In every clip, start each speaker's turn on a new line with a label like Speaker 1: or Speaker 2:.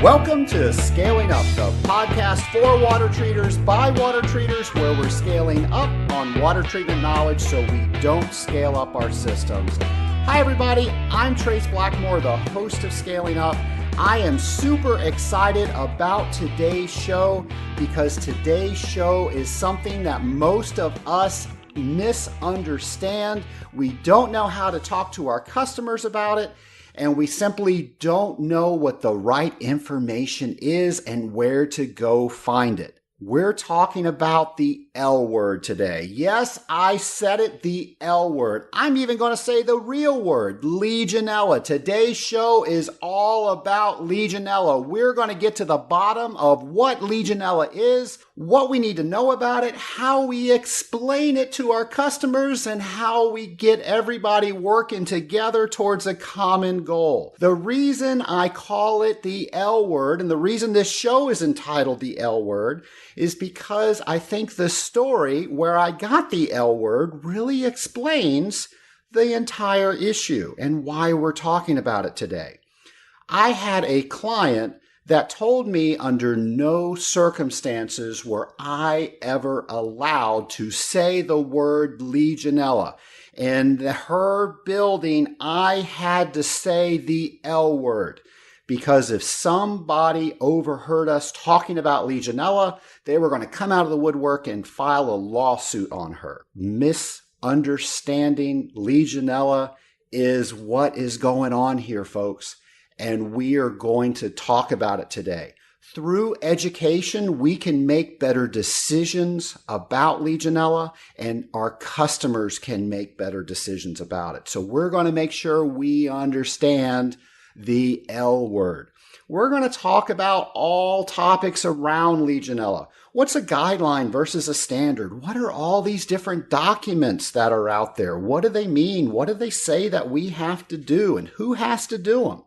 Speaker 1: Welcome to Scaling Up, the podcast for water treaters by water treaters, where we're scaling up on water treatment knowledge so we don't scale up our systems. Hi everybody, I'm Trace Blackmore, the host of Scaling Up. I am super excited about today's show because today's show is something that most of us misunderstand. We don't know how to talk to our customers about it, and we simply don't know what the right information is and where to go find it. We're talking about the L word today. Yes, I said it, the L word. I'm even going to say the real word, Legionella. Today's show is all about Legionella. We're going to get to the bottom of what Legionella is, what we need to know about it, how we explain it to our customers, and how we get everybody working together towards a common goal. The reason I call it the L word, and the reason this show is entitled the L word, is because I think the story where I got the L word really explains the entire issue and why we're talking about it today. I had a client that told me under no circumstances were I ever allowed to say the word Legionella. In her building, I had to say the L word. Because if somebody overheard us talking about Legionella, they were going to come out of the woodwork and file a lawsuit on her. Misunderstanding Legionella is what is going on here, folks, and we are going to talk about it today. Through education, we can make better decisions about Legionella, and our customers can make better decisions about it. So we're going to make sure we understand the L word. We're going to talk about all topics around Legionella. What's a guideline versus a standard? What are all these different documents that are out there? What do they mean? What do they say that we have to do, and who has to do them?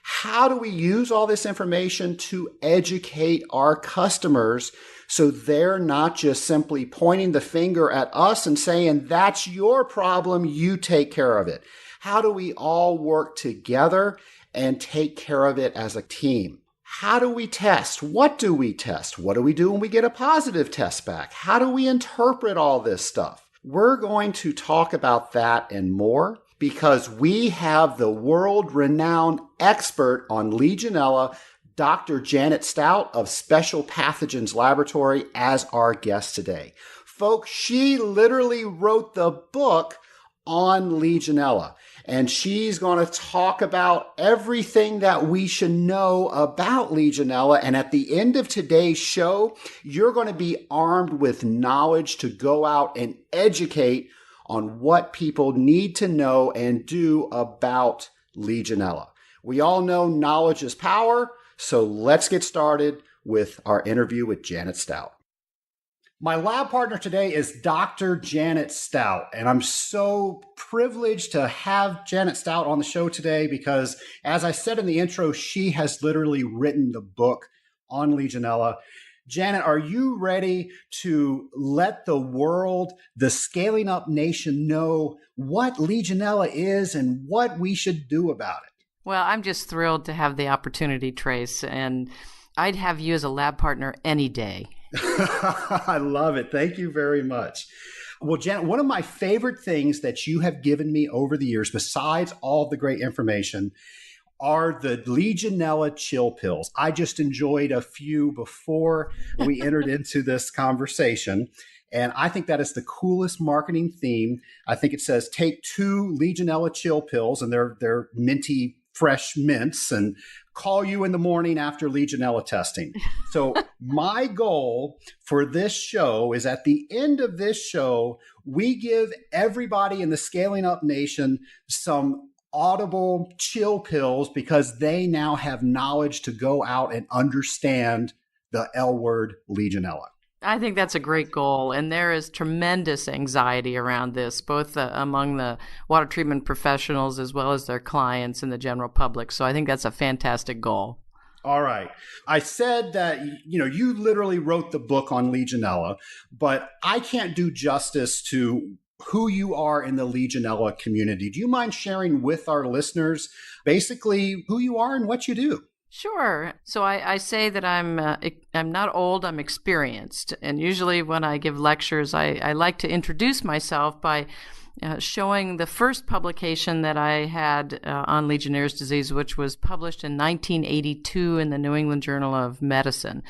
Speaker 1: How do we use all this information to educate our customers so they're not just simply pointing the finger at us and saying, that's your problem, you take care of it? How do we all work together and take care of it as a team? How do we test? What do we test? What do we do when we get a positive test back? How do we interpret all this stuff? We're going to talk about that and more because we have the world-renowned expert on Legionella, Dr. Janet Stout of Special Pathogens Laboratory, as our guest today. Folks, she literally wrote the book on Legionella. And she's going to talk about everything that we should know about Legionella. And at the end of today's show, you're going to be armed with knowledge to go out and educate on what people need to know and do about Legionella. We all know knowledge is power. So let's get started with our interview with Janet Stout. My lab partner today is Dr. Janet Stout, and I'm so privileged to have Janet Stout on the show today because, as I said in the intro, she has literally written the book on Legionella. Janet, are you ready to let the world, the Scaling Up Nation, know what Legionella is and what we should do about it?
Speaker 2: Well, I'm just thrilled to have the opportunity, Trace, and I'd have you as a lab partner any day.
Speaker 1: I love it. Thank you very much. Well, Janet, one of my favorite things that you have given me over the years, besides all the great information, are the Legionella chill pills. I just enjoyed a few before we entered into this conversation. And I think that is the coolest marketing theme. I think it says, take 2 Legionella chill pills, and they're minty, fresh mints, and call you in the morning after Legionella testing. So my goal for this show is at the end of this show, we give everybody in the Scaling Up Nation some audible chill pills because they now have knowledge to go out and understand the L word Legionella.
Speaker 2: I think that's a great goal, and there is tremendous anxiety around this, both among the water treatment professionals as well as their clients and the general public. So I think that's a fantastic goal.
Speaker 1: All right. I said that, you literally wrote the book on Legionella, but I can't do justice to who you are in the Legionella community. Do you mind sharing with our listeners basically who you are and what you do?
Speaker 2: Sure. So I say that I'm not old, I'm experienced. And usually when I give lectures, I like to introduce myself by showing the first publication that I had on Legionnaire's disease, which was published in 1982 in the New England Journal of Medicine.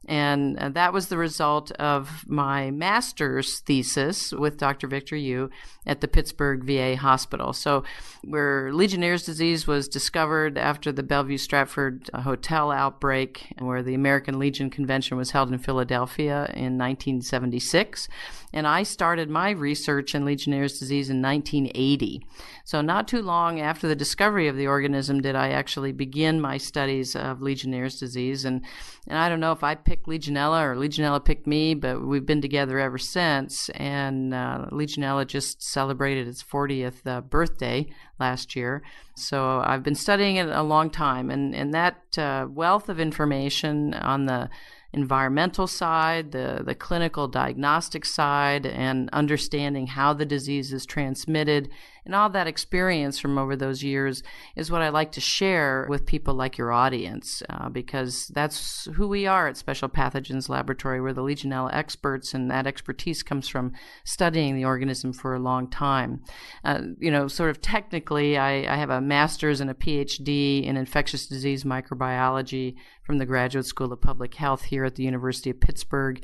Speaker 2: And that was the result of my master's thesis with Dr. Victor Yu at the Pittsburgh VA Hospital. So where Legionnaire's disease was discovered after the Bellevue Stratford hotel outbreak, where the American Legion Convention was held in Philadelphia in 1976. And I started my research in Legionnaire's disease in 1980. So not too long after the discovery of the organism did I actually begin my studies of Legionnaire's disease. And I don't know if I picked Legionella or Legionella picked me, but we've been together ever since. And Legionella just celebrated its 40th birthday last year. So I've been studying it a long time. And that wealth of information on the environmental side, the clinical diagnostic side, and understanding how the disease is transmitted, and all that experience from over those years is what I like to share with people like your audience, because that's who we are at Special Pathogens Laboratory. We're the Legionella experts, and that expertise comes from studying the organism for a long time. Sort of technically, I have a master's and a PhD in infectious disease microbiology from the Graduate School of Public Health here at the University of Pittsburgh,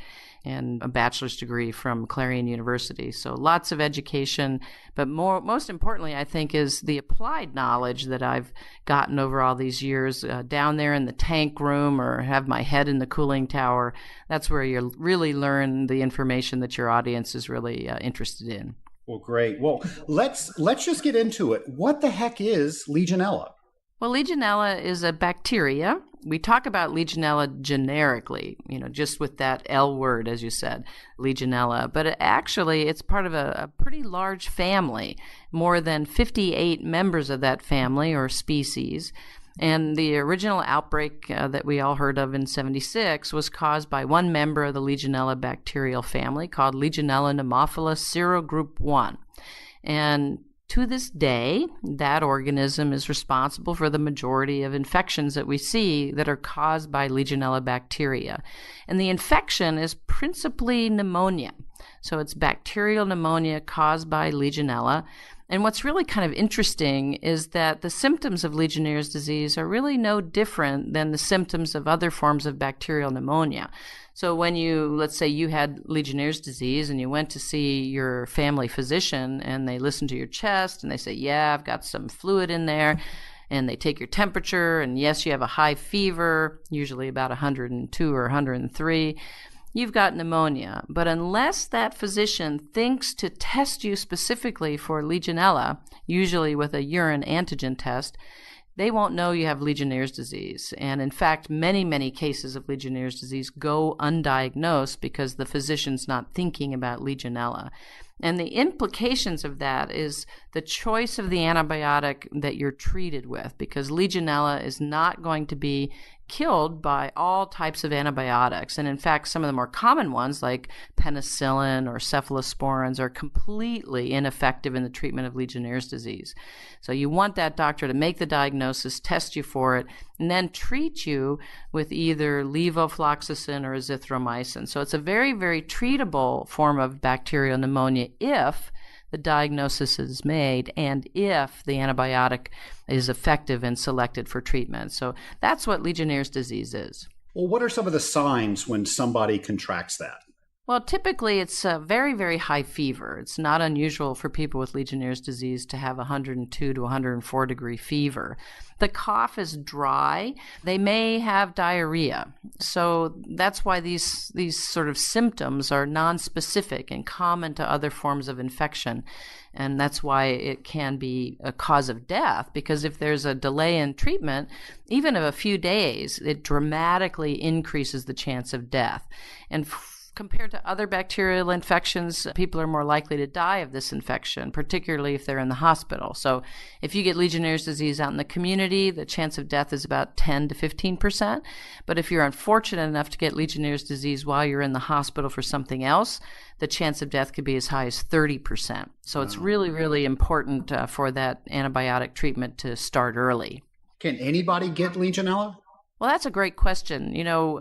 Speaker 2: and a bachelor's degree from Clarion University. So lots of education, but most importantly, I think, is the applied knowledge that I've gotten over all these years down there in the tank room or have my head in the cooling tower. That's where you really learn the information that your audience is really interested in.
Speaker 1: Well, great. Well, let's just get into it. What the heck is Legionella?
Speaker 2: Well, Legionella is a bacteria. We talk about Legionella generically, just with that L word, as you said, Legionella. But it's part of a pretty large family, more than 58 members of that family or species. And the original outbreak that we all heard of in 76 was caused by one member of the Legionella bacterial family called Legionella pneumophila serogroup 1. And to this day, that organism is responsible for the majority of infections that we see that are caused by Legionella bacteria. And the infection is principally pneumonia. So it's bacterial pneumonia caused by Legionella. And what's really kind of interesting is that the symptoms of Legionnaire's disease are really no different than the symptoms of other forms of bacterial pneumonia. So when let's say you had Legionnaire's disease and you went to see your family physician and they listen to your chest and they say, yeah, I've got some fluid in there, and they take your temperature and yes, you have a high fever, usually about 102 or 103, you've got pneumonia. But unless that physician thinks to test you specifically for Legionella, usually with a urine antigen test, they won't know you have Legionnaire's disease. And in fact, many, many cases of Legionnaire's disease go undiagnosed because the physician's not thinking about Legionella. And the implications of that is the choice of the antibiotic that you're treated with, because Legionella is not going to be killed by all types of antibiotics. And in fact, some of the more common ones like penicillin or cephalosporins are completely ineffective in the treatment of Legionnaire's disease. So you want that doctor to make the diagnosis, test you for it, and then treat you with either levofloxacin or azithromycin. So it's a very, very treatable form of bacterial pneumonia if the diagnosis is made and if the antibiotic is effective and selected for treatment. So that's what Legionnaire's disease is.
Speaker 1: Well, what are some of the signs when somebody contracts that?
Speaker 2: Well, typically it's a very, very high fever. It's not unusual for people with Legionnaire's disease to have 102 to 104 degree fever. The cough is dry. They may have diarrhea. So that's why these sort of symptoms are nonspecific and common to other forms of infection. And that's why it can be a cause of death, because if there's a delay in treatment, even of a few days, it dramatically increases the chance of death. And compared to other bacterial infections, people are more likely to die of this infection, particularly if they're in the hospital. So if you get Legionnaire's disease out in the community, the chance of death is about 10 to 15%. But if you're unfortunate enough to get Legionnaire's disease while you're in the hospital for something else, the chance of death could be as high as 30%. So it's really, really important for that antibiotic treatment to start early.
Speaker 1: Can anybody get Legionella?
Speaker 2: Well, that's a great question.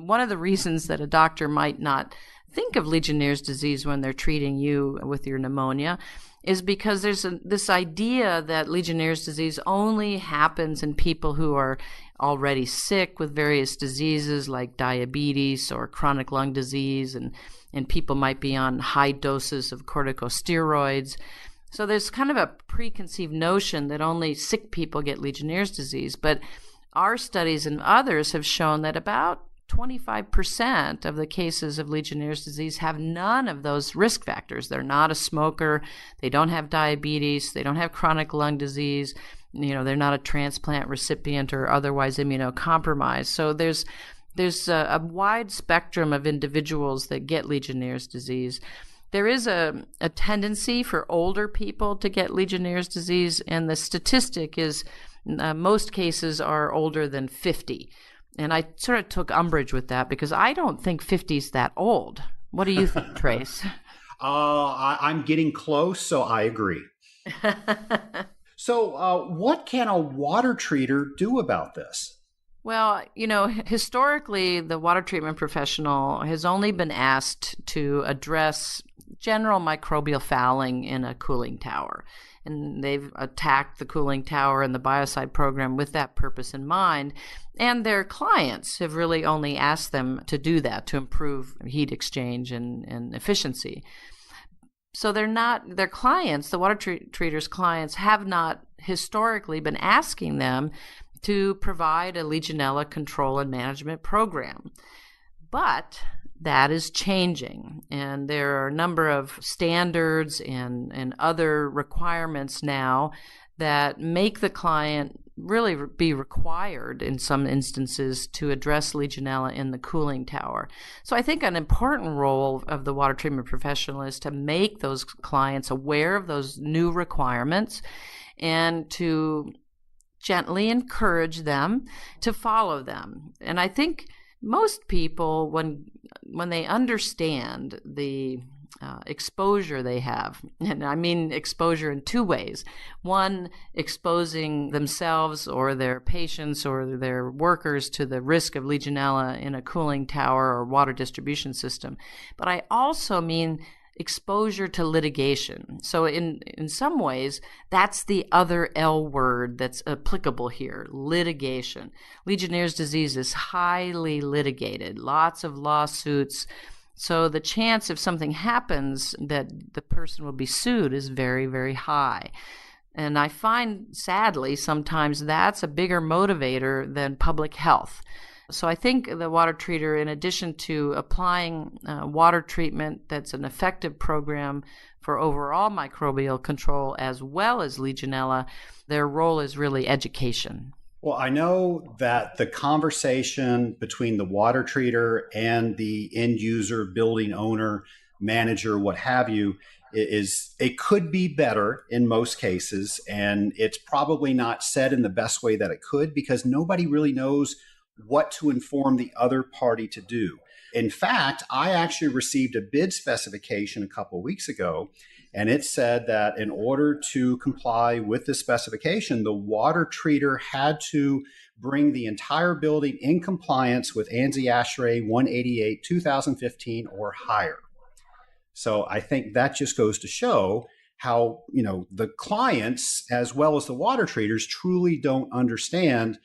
Speaker 2: One of the reasons that a doctor might not think of Legionnaire's disease when they're treating you with your pneumonia is because there's this idea that Legionnaire's disease only happens in people who are already sick with various diseases like diabetes or chronic lung disease, and people might be on high doses of corticosteroids. So there's kind of a preconceived notion that only sick people get Legionnaire's disease, but our studies and others have shown that about 25% of the cases of Legionnaire's disease have none of those risk factors. They're not a smoker, they don't have diabetes, they don't have chronic lung disease, they're not a transplant recipient or otherwise immunocompromised. So there's a wide spectrum of individuals that get Legionnaire's disease. There is a tendency for older people to get Legionnaire's disease, and the statistic is most cases are older than 50. And I sort of took umbrage with that because I don't think 50 is that old. What do you think, Trace?
Speaker 1: I'm getting close, so I agree. So what can a water treater do about this?
Speaker 2: Well, historically, the water treatment professional has only been asked to address general microbial fouling in a cooling tower. And they've attacked the cooling tower and the biocide program with that purpose in mind. And their clients have really only asked them to do that, to improve heat exchange and efficiency. So their clients, the water treaters' clients, have not historically been asking them to provide a Legionella control and management program. But that is changing, and there are a number of standards and other requirements now that make the client really be required in some instances to address Legionella in the cooling tower. So I think an important role of the water treatment professional is to make those clients aware of those new requirements and to gently encourage them to follow them. And I think most people, when they understand the exposure they have, and I mean exposure in two ways. One, exposing themselves or their patients or their workers to the risk of Legionella in a cooling tower or water distribution system. But I also mean exposure to litigation. So in some ways, that's the other L word that's applicable here, litigation. Legionnaire's disease is highly litigated, lots of lawsuits. So the chance if something happens that the person will be sued is very, very high. And I find, sadly, sometimes that's a bigger motivator than public health. So I think the water treater, in addition to applying water treatment that's an effective program for overall microbial control as well as Legionella, their role is really education.
Speaker 1: Well, I know that the conversation between the water treater and the end user, building owner, manager, what have you, it could be better in most cases. And it's probably not said in the best way that it could because nobody really knows what to inform the other party to do. In fact, I actually received a bid specification a couple of weeks ago, and it said that in order to comply with the specification, the water treater had to bring the entire building in compliance with ANSI ASHRAE 188 2015 or higher. So I think that just goes to show how, the clients as well as the water treaters truly don't understand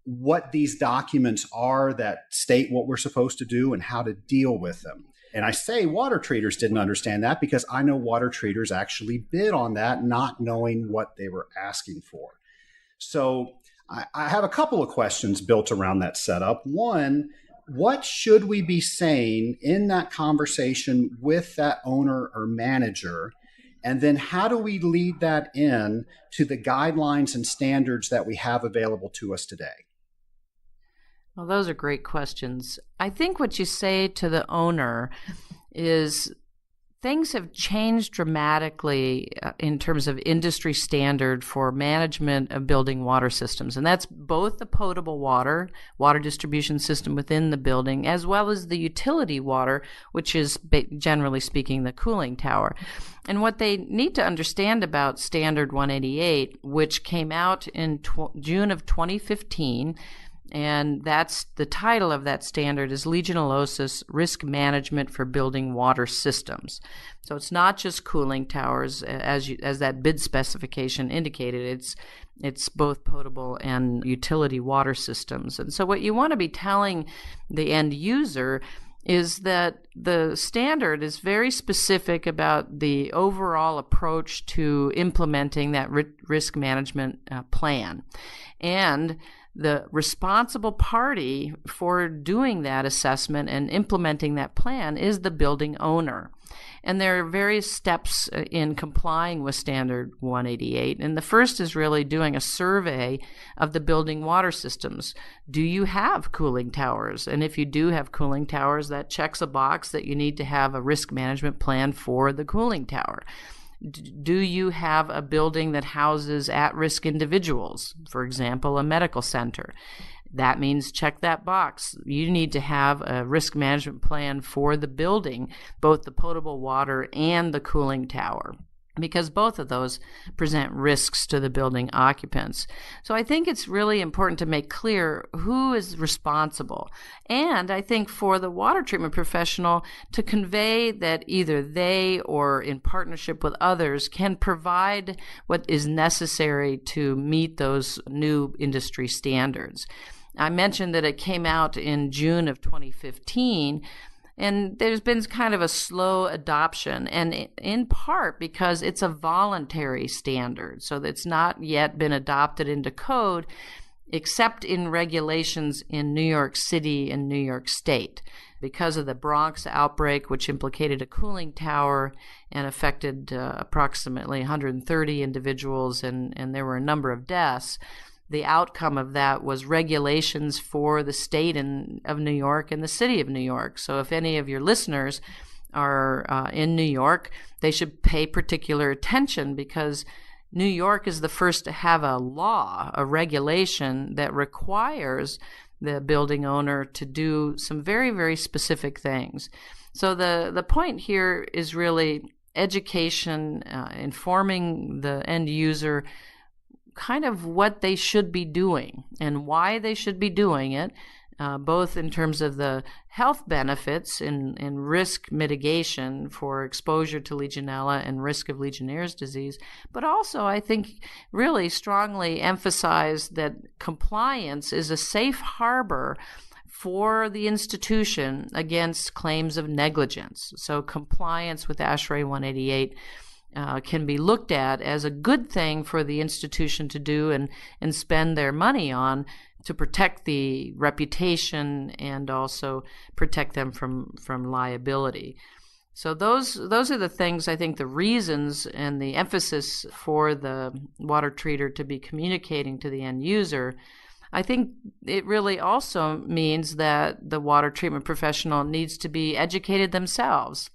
Speaker 1: what these documents are that state what we're supposed to do and how to deal with them. And I say water treaters didn't understand that because I know water treaters actually bid on that, not knowing what they were asking for. So I have a couple of questions built around that setup. One, what should we be saying in that conversation with that owner or manager? And then how do we lead that in to the guidelines and standards that we have available to us today?
Speaker 2: Well, those are great questions. I think what you say to the owner is things have changed dramatically in terms of industry standard for management of building water systems. And that's both the potable water distribution system within the building, as well as the utility water, which is generally speaking the cooling tower. And what they need to understand about Standard 188, which came out in June of 2015, And that's the title of that standard is Legionellosis Risk Management for Building Water Systems. So it's not just cooling towers, as that bid specification indicated. It's both potable and utility water systems. And so what you want to be telling the end user is that the standard is very specific about the overall approach to implementing that risk management plan. And the responsible party for doing that assessment and implementing that plan is the building owner. And there are various steps in complying with Standard 188. And the first is really doing a survey of the building water systems. Do you have cooling towers? And if you do have cooling towers, that checks a box that you need to have a risk management plan for the cooling tower. Do you have a building that houses at-risk individuals, for example, a medical center? That means check that box. You need to have a risk management plan for the building, both the potable water and the cooling tower, because both of those present risks to the building occupants. So I think it's really important to make clear who is responsible. And I think for the water treatment professional to convey that either they or in partnership with others can provide what is necessary to meet those new industry standards. I mentioned that it came out in June of 2015, and there's been kind of a slow adoption, and in part because it's a voluntary standard, so that's not yet been adopted into code, except in regulations in New York City and New York State. Because of the Bronx outbreak, which implicated a cooling tower and affected approximately 130 individuals, and there were a number of deaths, the outcome of that was regulations for the state of New York and the city of New York. So if any of your listeners are in New York, they should pay particular attention, because New York is the first to have a law, a regulation that requires the building owner to do some very, very specific things. So the point here is really education, informing the end user kind of what they should be doing and why they should be doing it, both in terms of the health benefits and risk mitigation for exposure to Legionella and risk of Legionnaire's disease, but also I think really strongly emphasize that compliance is a safe harbor for the institution against claims of negligence. So compliance with ASHRAE 188 can be looked at as a good thing for the institution to do and spend their money on to protect the reputation and also protect them from liability. So those are the things, I think, the reasons and the emphasis for the water treater to be communicating to the end user. I think it really also means that the water treatment professional needs to be educated themselves.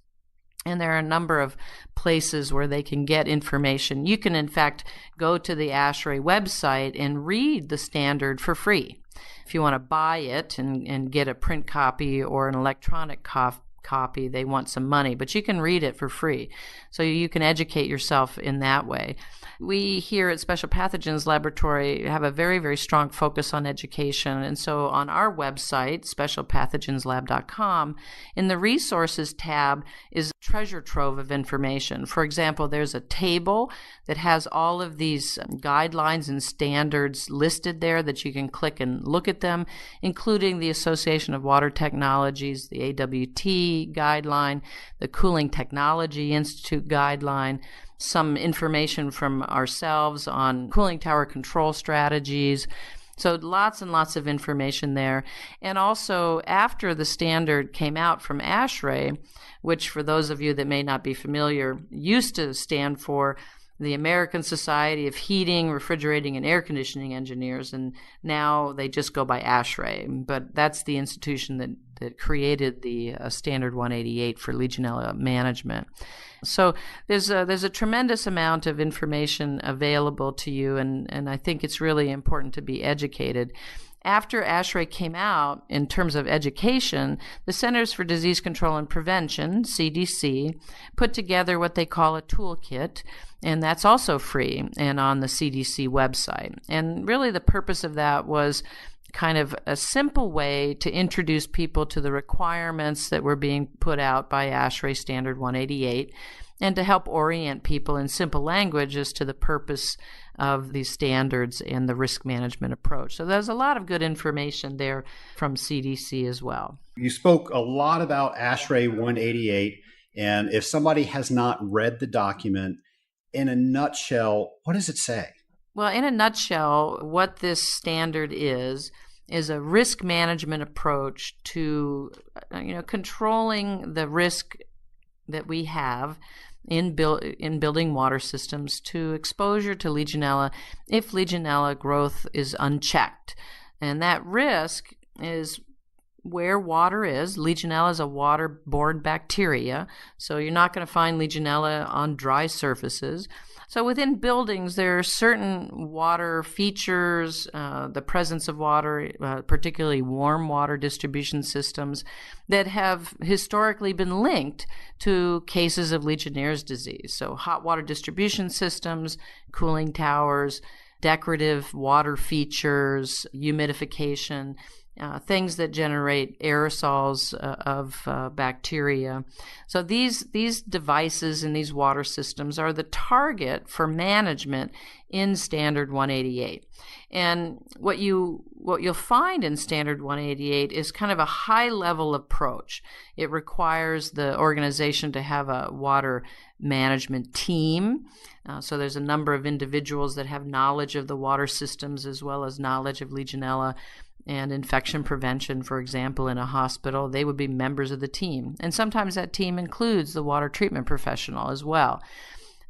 Speaker 2: And there are a number of places where they can get information. You can, in fact, go to the ASHRAE website and read the standard for free. If you want to buy it and get a print copy or an electronic copy, they want some money, but you can read it for free. So you can educate yourself in that way. We here at Special Pathogens Laboratory have a very, very strong focus on education. And so on our website, specialpathogenslab.com, in the resources tab is a treasure trove of information. For example, there's a table that has all of these guidelines and standards listed there that you can click and look at them, including the Association of Water Technologies, the AWT guideline, the Cooling Technology Institute guideline, some information from ourselves on cooling tower control strategies. So lots and lots of information there. And also, after the standard came out from ASHRAE, which for those of you that may not be familiar, used to stand for the American Society of Heating, Refrigerating, and Air Conditioning Engineers, and now they just go by ASHRAE. But that's the institution that created the Standard 188 for Legionella management. So there's a tremendous amount of information available to you, and I think it's really important to be educated. After ASHRAE came out, in terms of education, the Centers for Disease Control and Prevention, CDC, put together what they call a toolkit, and that's also free and on the CDC website. And really the purpose of that was kind of a simple way to introduce people to the requirements that were being put out by ASHRAE Standard 188 and to help orient people in simple language as to the purpose of these standards and the risk management approach. So there's a lot of good information there from CDC as well.
Speaker 3: You spoke a lot about ASHRAE 188, and if somebody has not read the document, in a nutshell, what does it say?
Speaker 2: Well, in a nutshell, what this standard is a risk management approach to controlling the risk that we have in building water systems to exposure to Legionella if Legionella growth is unchecked. And that risk is where water is. Legionella is a waterborne bacteria, so you're not going to find Legionella on dry surfaces. So within buildings, there are certain water features, the presence of water, particularly warm water distribution systems, that have historically been linked to cases of Legionnaire's disease. So hot water distribution systems, cooling towers, decorative water features, humidification, things that generate aerosols of bacteria. So these devices and these water systems are the target for management in Standard 188. And what you'll find in Standard 188 is kind of a high-level approach. It requires the organization to have a water management team. So there's a number of individuals that have knowledge of the water systems as well as knowledge of Legionella and infection prevention, for example, in a hospital. They would be members of the team. And sometimes that team includes the water treatment professional as well.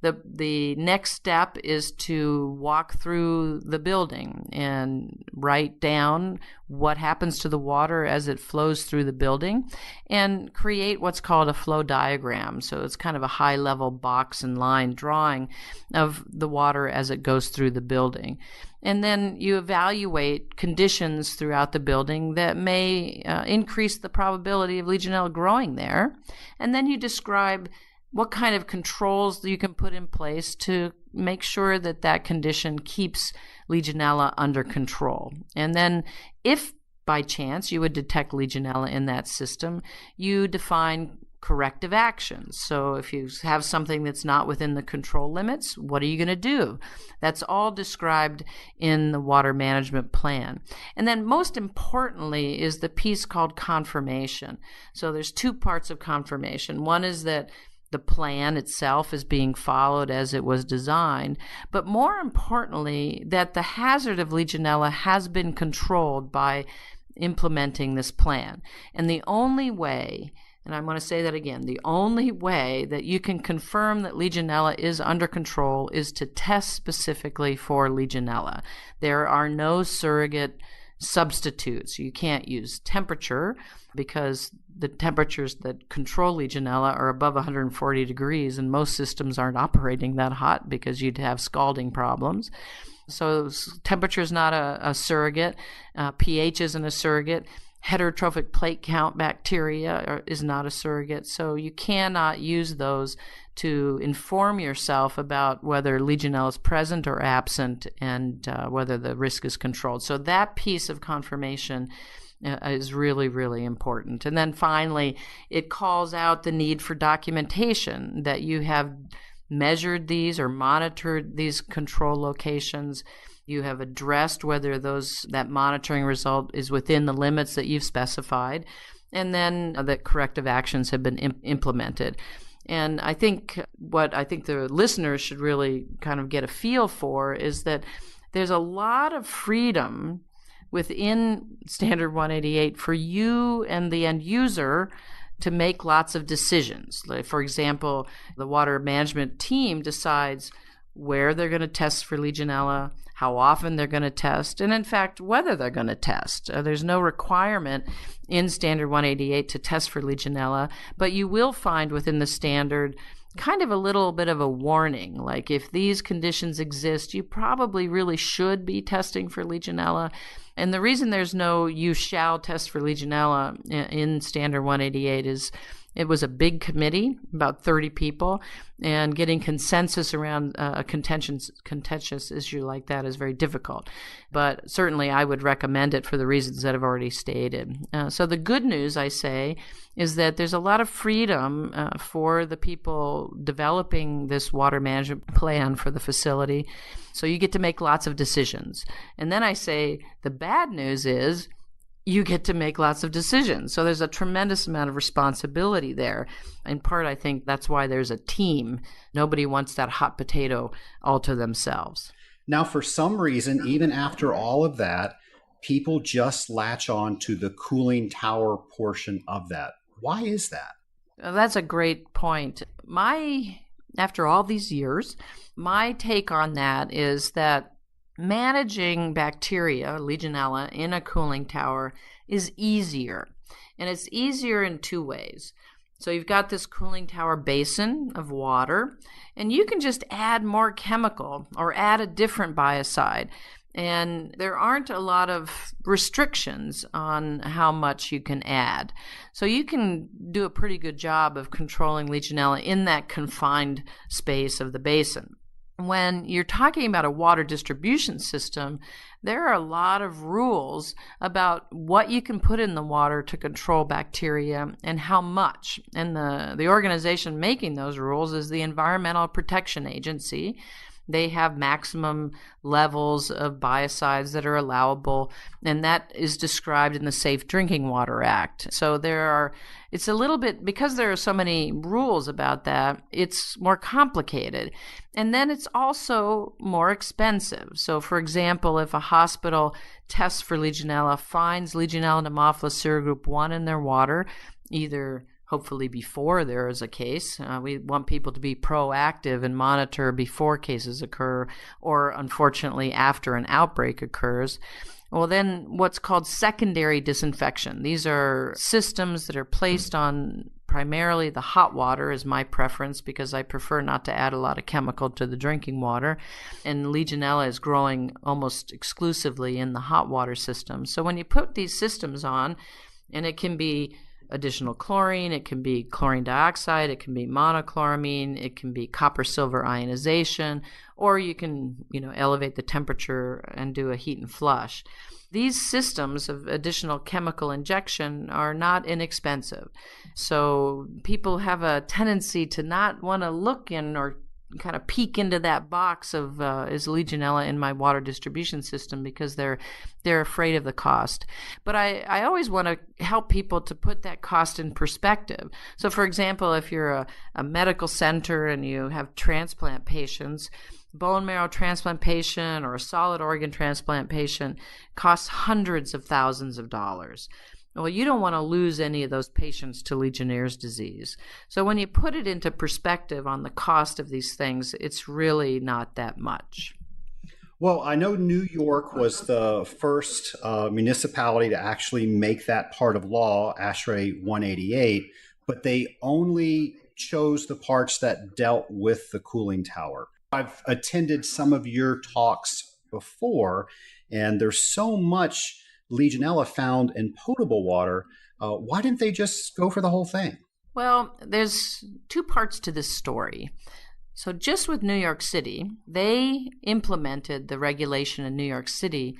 Speaker 2: The next step is to walk through the building and write down what happens to the water as it flows through the building and create what's called a flow diagram. So it's kind of a high-level box and line drawing of the water as it goes through the building. And then you evaluate conditions throughout the building that may increase the probability of Legionella growing there. And then you describe what kind of controls you can put in place to make sure that that condition keeps Legionella under control. And then if by chance you would detect Legionella in that system, you define corrective actions. So if you have something that's not within the control limits, what are you going to do? That's all described in the water management plan. And then most importantly is the piece called confirmation. So there's two parts of confirmation. One is that the plan itself is being followed as it was designed, but more importantly, that the hazard of Legionella has been controlled by implementing this plan. And the only way, and I'm going to say that again, the only way that you can confirm that Legionella is under control is to test specifically for Legionella. There are no surrogate substitutes. You can't use temperature because the temperatures that control Legionella are above 140 degrees, and most systems aren't operating that hot because you'd have scalding problems. So temperature is not a surrogate. pH isn't a surrogate. Heterotrophic plate count bacteria is not a surrogate. So you cannot use those to inform yourself about whether Legionella is present or absent and whether the risk is controlled. So that piece of confirmation is really, really important. And then finally, it calls out the need for documentation, that you have measured these or monitored these control locations. You have addressed whether that monitoring result is within the limits that you've specified, and then that corrective actions have been implemented. And I think what the listeners should really kind of get a feel for is that there's a lot of freedom within Standard 188 for you and the end user to make lots of decisions. Like, for example, the water management team decides where they're going to test for Legionella, how often they're going to test, and in fact, whether they're going to test. There's no requirement in Standard 188 to test for Legionella, but you will find within the standard kind of a little bit of a warning. Like, if these conditions exist, you probably really should be testing for Legionella. And the reason there's no "you shall test for Legionella" in Standard 188 is It was a big committee, about 30 people, and getting consensus around a contentious issue like that is very difficult. But certainly I would recommend it for the reasons that I've already stated. So the good news, I say, is that there's a lot of freedom for the people developing this water management plan for the facility. So you get to make lots of decisions. And then I say the bad news is you get to make lots of decisions. So there's a tremendous amount of responsibility there. In part, I think that's why there's a team. Nobody wants that hot potato all to themselves.
Speaker 3: Now, for some reason, even after all of that, people just latch on to the cooling tower portion of that. Why is that?
Speaker 2: That's a great point. After all these years, my take on that is that managing bacteria, Legionella, in a cooling tower is easier. And it's easier in two ways. So you've got this cooling tower basin of water, and you can just add more chemical or add a different biocide. And there aren't a lot of restrictions on how much you can add. So you can do a pretty good job of controlling Legionella in that confined space of the basin. When you're talking about a water distribution system, there are a lot of rules about what you can put in the water to control bacteria and how much. And the organization making those rules is the Environmental Protection Agency. They have maximum levels of biocides that are allowable, and that is described in the Safe Drinking Water Act. So it's a little bit, because there are so many rules about that, it's more complicated. And then it's also more expensive. So, for example, if a hospital tests for Legionella, finds Legionella pneumophilus serogroup 1 in their water, either hopefully before there is a case. We want people to be proactive and monitor before cases occur, or unfortunately after an outbreak occurs. Well, then what's called secondary disinfection. These are systems that are placed on primarily the hot water is my preference, because I prefer not to add a lot of chemical to the drinking water. And Legionella is growing almost exclusively in the hot water system. So when you put these systems on, and it can be additional chlorine, it can be chlorine dioxide, it can be monochloramine, it can be copper silver ionization, or you can, elevate the temperature and do a heat and flush. These systems of additional chemical injection are not inexpensive. So people have a tendency to not want to look in or kind of peek into that box of is Legionella in my water distribution system, because they're afraid of the cost. But I always want to help people to put that cost in perspective. So for example, if you're a medical center and you have transplant patients, bone marrow transplant patient or a solid organ transplant patient costs hundreds of thousands of dollars. Well, you don't want to lose any of those patients to Legionnaire's disease. So when you put it into perspective on the cost of these things, it's really not that much.
Speaker 3: Well, I know New York was the first municipality to actually make that part of law, ASHRAE 188, but they only chose the parts that dealt with the cooling tower. I've attended some of your talks before, and there's so much Legionella found in potable water. Why didn't they just go for the whole thing?
Speaker 2: Well, there's two parts to this story. So just with New York City, they implemented the regulation in New York City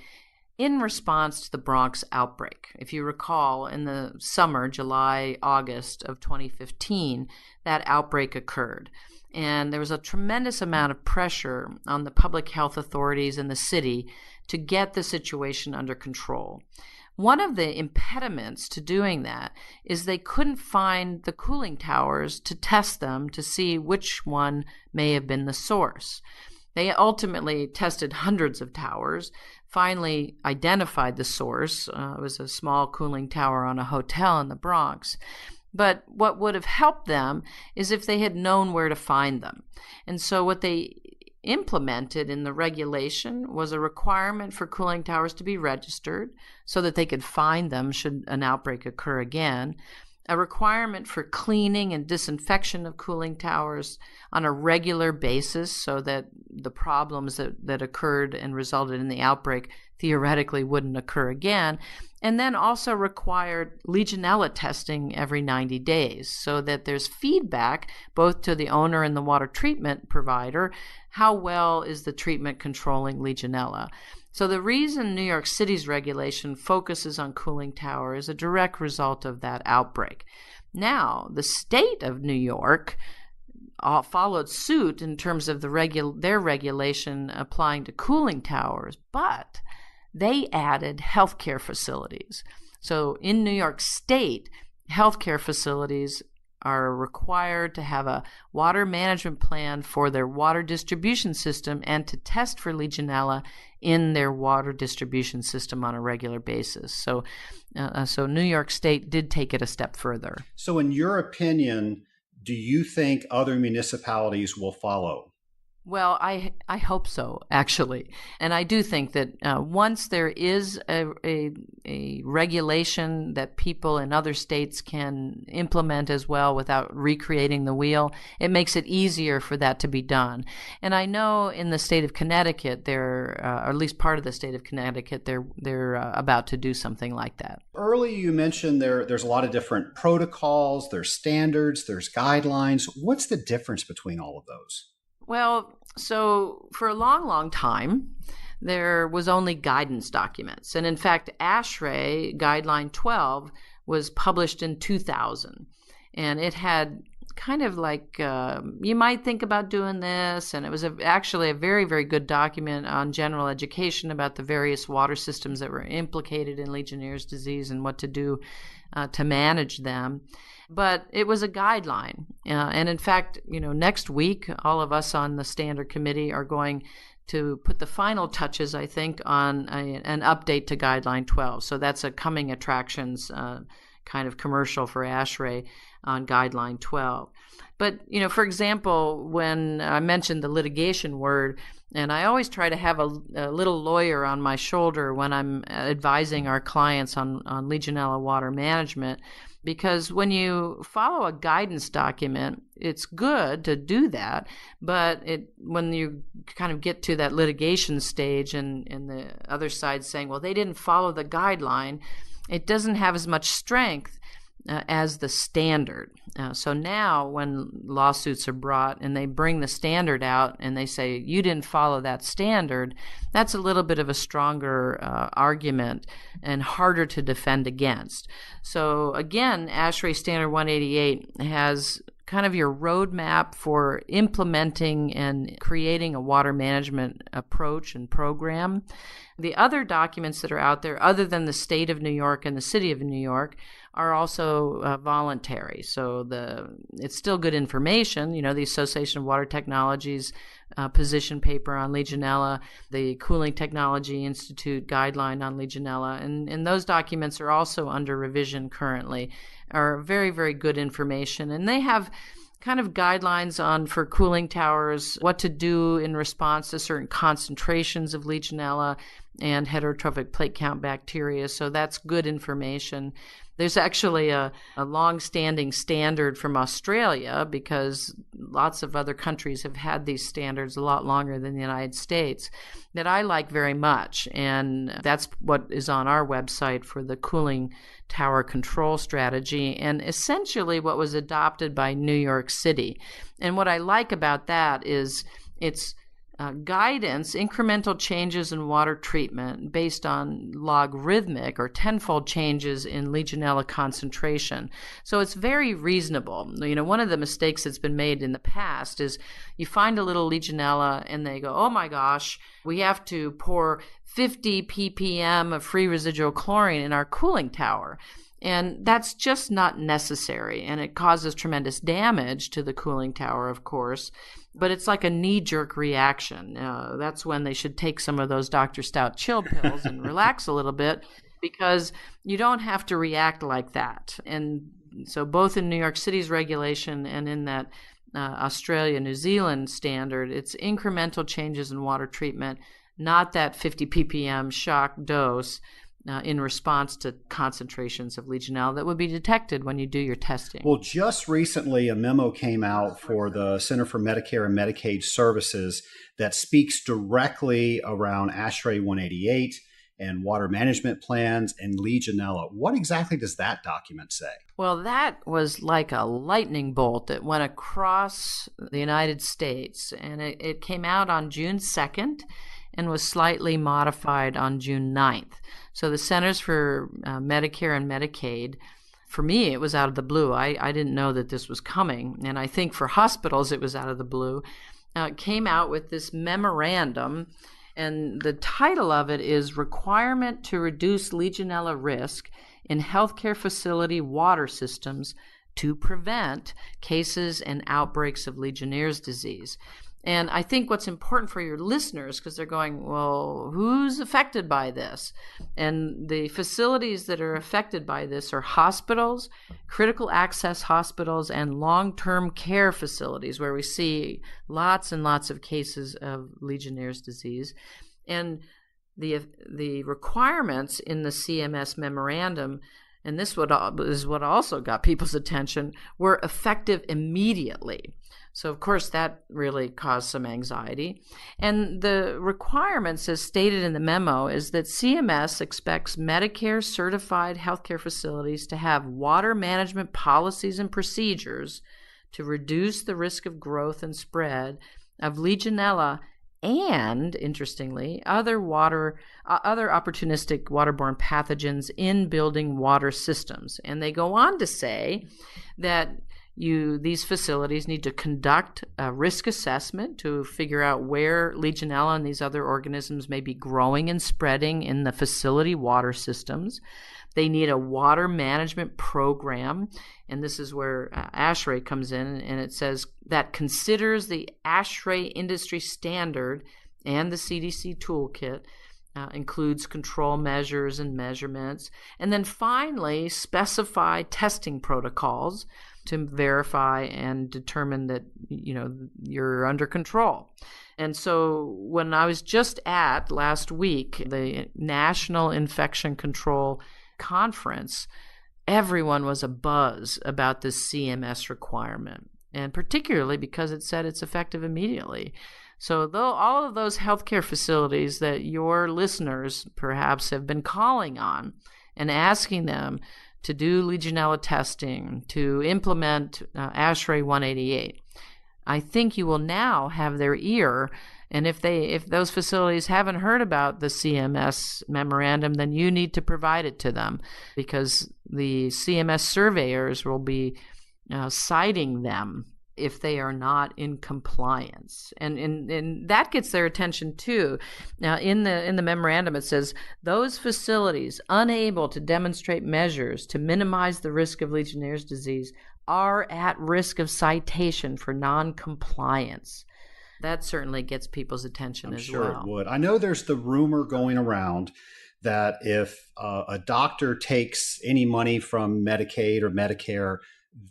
Speaker 2: in response to the Bronx outbreak. If you recall, in the summer, July, August of 2015, that outbreak occurred. And there was a tremendous amount of pressure on the public health authorities in the city to get the situation under control. One of the impediments to doing that is they couldn't find the cooling towers to test them to see which one may have been the source. They ultimately tested hundreds of towers, finally identified the source. It was a small cooling tower on a hotel in the Bronx. But what would have helped them is if they had known where to find them. And so what they implemented in the regulation was a requirement for cooling towers to be registered so that they could find them should an outbreak occur again. a requirement for cleaning and disinfection of cooling towers on a regular basis so that the problems that occurred and resulted in the outbreak theoretically wouldn't occur again, and then also required Legionella testing every 90 days so that there's feedback both to the owner and the water treatment provider. How well is the treatment controlling Legionella? So the reason New York City's regulation focuses on cooling tower is a direct result of that outbreak. Now, the state of New York followed suit in terms of their regulation applying to cooling towers, but they added healthcare facilities. So in New York State, healthcare facilities are required to have a water management plan for their water distribution system and to test for Legionella in their water distribution system on a regular basis. So New York State did take it a step further.
Speaker 3: So in your opinion, do you think other municipalities will follow?
Speaker 2: Well, I hope so, actually. And I do think that once there is a regulation that people in other states can implement as well without recreating the wheel, it makes it easier for that to be done. And I know in the state of Connecticut, or at least part of the state of Connecticut, they're about to do something like that.
Speaker 3: Earlier you mentioned there's a lot of different protocols, there's standards, there's guidelines. What's the difference between all of those?
Speaker 2: Well, so for a long, long time, there was only guidance documents. And in fact, ASHRAE Guideline 12 was published in 2000. And it had kind of like, you might think about doing this. And it was actually a very, very good document on general education about the various water systems that were implicated in Legionnaire's disease and what to do to manage them. But it was a guideline. And in fact, next week, all of us on the Standard Committee are going to put the final touches, I think, on an update to Guideline 12. So that's a coming attractions kind of commercial for ASHRAE on Guideline 12. But, for example, when I mentioned the litigation word, and I always try to have a little lawyer on my shoulder when I'm advising our clients on Legionella water management, because when you follow a guidance document, it's good to do that, but when you kind of get to that litigation stage and the other side saying, well, they didn't follow the guideline, it doesn't have as much strength as the standard. So now when lawsuits are brought and they bring the standard out and they say, you didn't follow that standard, that's a little bit of a stronger argument and harder to defend against. So again, ASHRAE Standard 188 has kind of your roadmap for implementing and creating a water management approach and program. The other documents that are out there, other than the state of New York and the city of New York, are also voluntary. So it's still good information. The Association of Water Technologies position paper on Legionella, the Cooling Technology Institute guideline on Legionella, and those documents are also under revision currently, are very, very good information. And they have kind of guidelines for cooling towers, what to do in response to certain concentrations of Legionella and heterotrophic plate count bacteria. So that's good information. There's actually a long-standing standard from Australia, because lots of other countries have had these standards a lot longer than the United States, that I like very much. And that's what is on our website for the cooling tower control strategy, and essentially what was adopted by New York City. And what I like about that is it's guidance, incremental changes in water treatment based on logarithmic or tenfold changes in Legionella concentration. So it's very reasonable. One of the mistakes that's been made in the past is you find a little Legionella and they go, oh my gosh, we have to pour 50 ppm of free residual chlorine in our cooling tower. And that's just not necessary, and it causes tremendous damage to the cooling tower, of course, but it's like a knee-jerk reaction. That's when they should take some of those Dr. Stout chill pills and relax a little bit, because you don't have to react like that. And so both in New York City's regulation and in that Australia, New Zealand standard, it's incremental changes in water treatment, not that 50 ppm shock dose. in response to concentrations of Legionella that would be detected when you do your testing.
Speaker 3: Well, just recently, a memo came out for the Center for Medicare and Medicaid Services that speaks directly around ASHRAE 188 and water management plans and Legionella. What exactly does that document say?
Speaker 2: Well, that was like a lightning bolt that went across the United States, and it came out on June 2nd and was slightly modified on June 9th. So the Centers for Medicare and Medicaid, for me, it was out of the blue. I didn't know that this was coming, and I think for hospitals it was out of the blue. Came out with this memorandum, and the title of it is Requirement to Reduce Legionella Risk in Healthcare Facility Water Systems to Prevent Cases and Outbreaks of Legionnaire's Disease. And I think what's important for your listeners, because they're going, well, who's affected by this? And the facilities that are affected by this are hospitals, critical access hospitals, and long-term care facilities where we see lots and lots of cases of Legionnaire's disease. And the requirements in the CMS memorandum, and this is what also got people's attention, were effective immediately. So, of course, that really caused some anxiety. And the requirements, as stated in the memo, is that CMS expects Medicare-certified healthcare facilities to have water management policies and procedures to reduce the risk of growth and spread of Legionella and, interestingly, other opportunistic waterborne pathogens in building water systems. And they go on to say that these facilities need to conduct a risk assessment to figure out where Legionella and these other organisms may be growing and spreading in the facility water systems. They need a water management program, and this is where ASHRAE comes in, and it says that considers the ASHRAE industry standard and the CDC toolkit, includes control measures and measurements, and then finally specify testing protocols to verify and determine that you're under control. And so when I was just at last week the National Infection Control Conference, everyone was abuzz about this CMS requirement, and particularly because it said it's effective immediately. So though all of those healthcare facilities that your listeners perhaps have been calling on and asking them to do Legionella testing, to implement ASHRAE 188, I think you will now have their ear. And if those facilities haven't heard about the CMS memorandum, then you need to provide it to them, because the CMS surveyors will be citing them if they are not in compliance. And that gets their attention too. Now, in the memorandum, it says, those facilities unable to demonstrate measures to minimize the risk of Legionnaire's disease are at risk of citation for non-compliance. That certainly gets people's attention as well. I'm sure
Speaker 3: it would. I know there's the rumor going around that if a doctor takes any money from Medicaid or Medicare,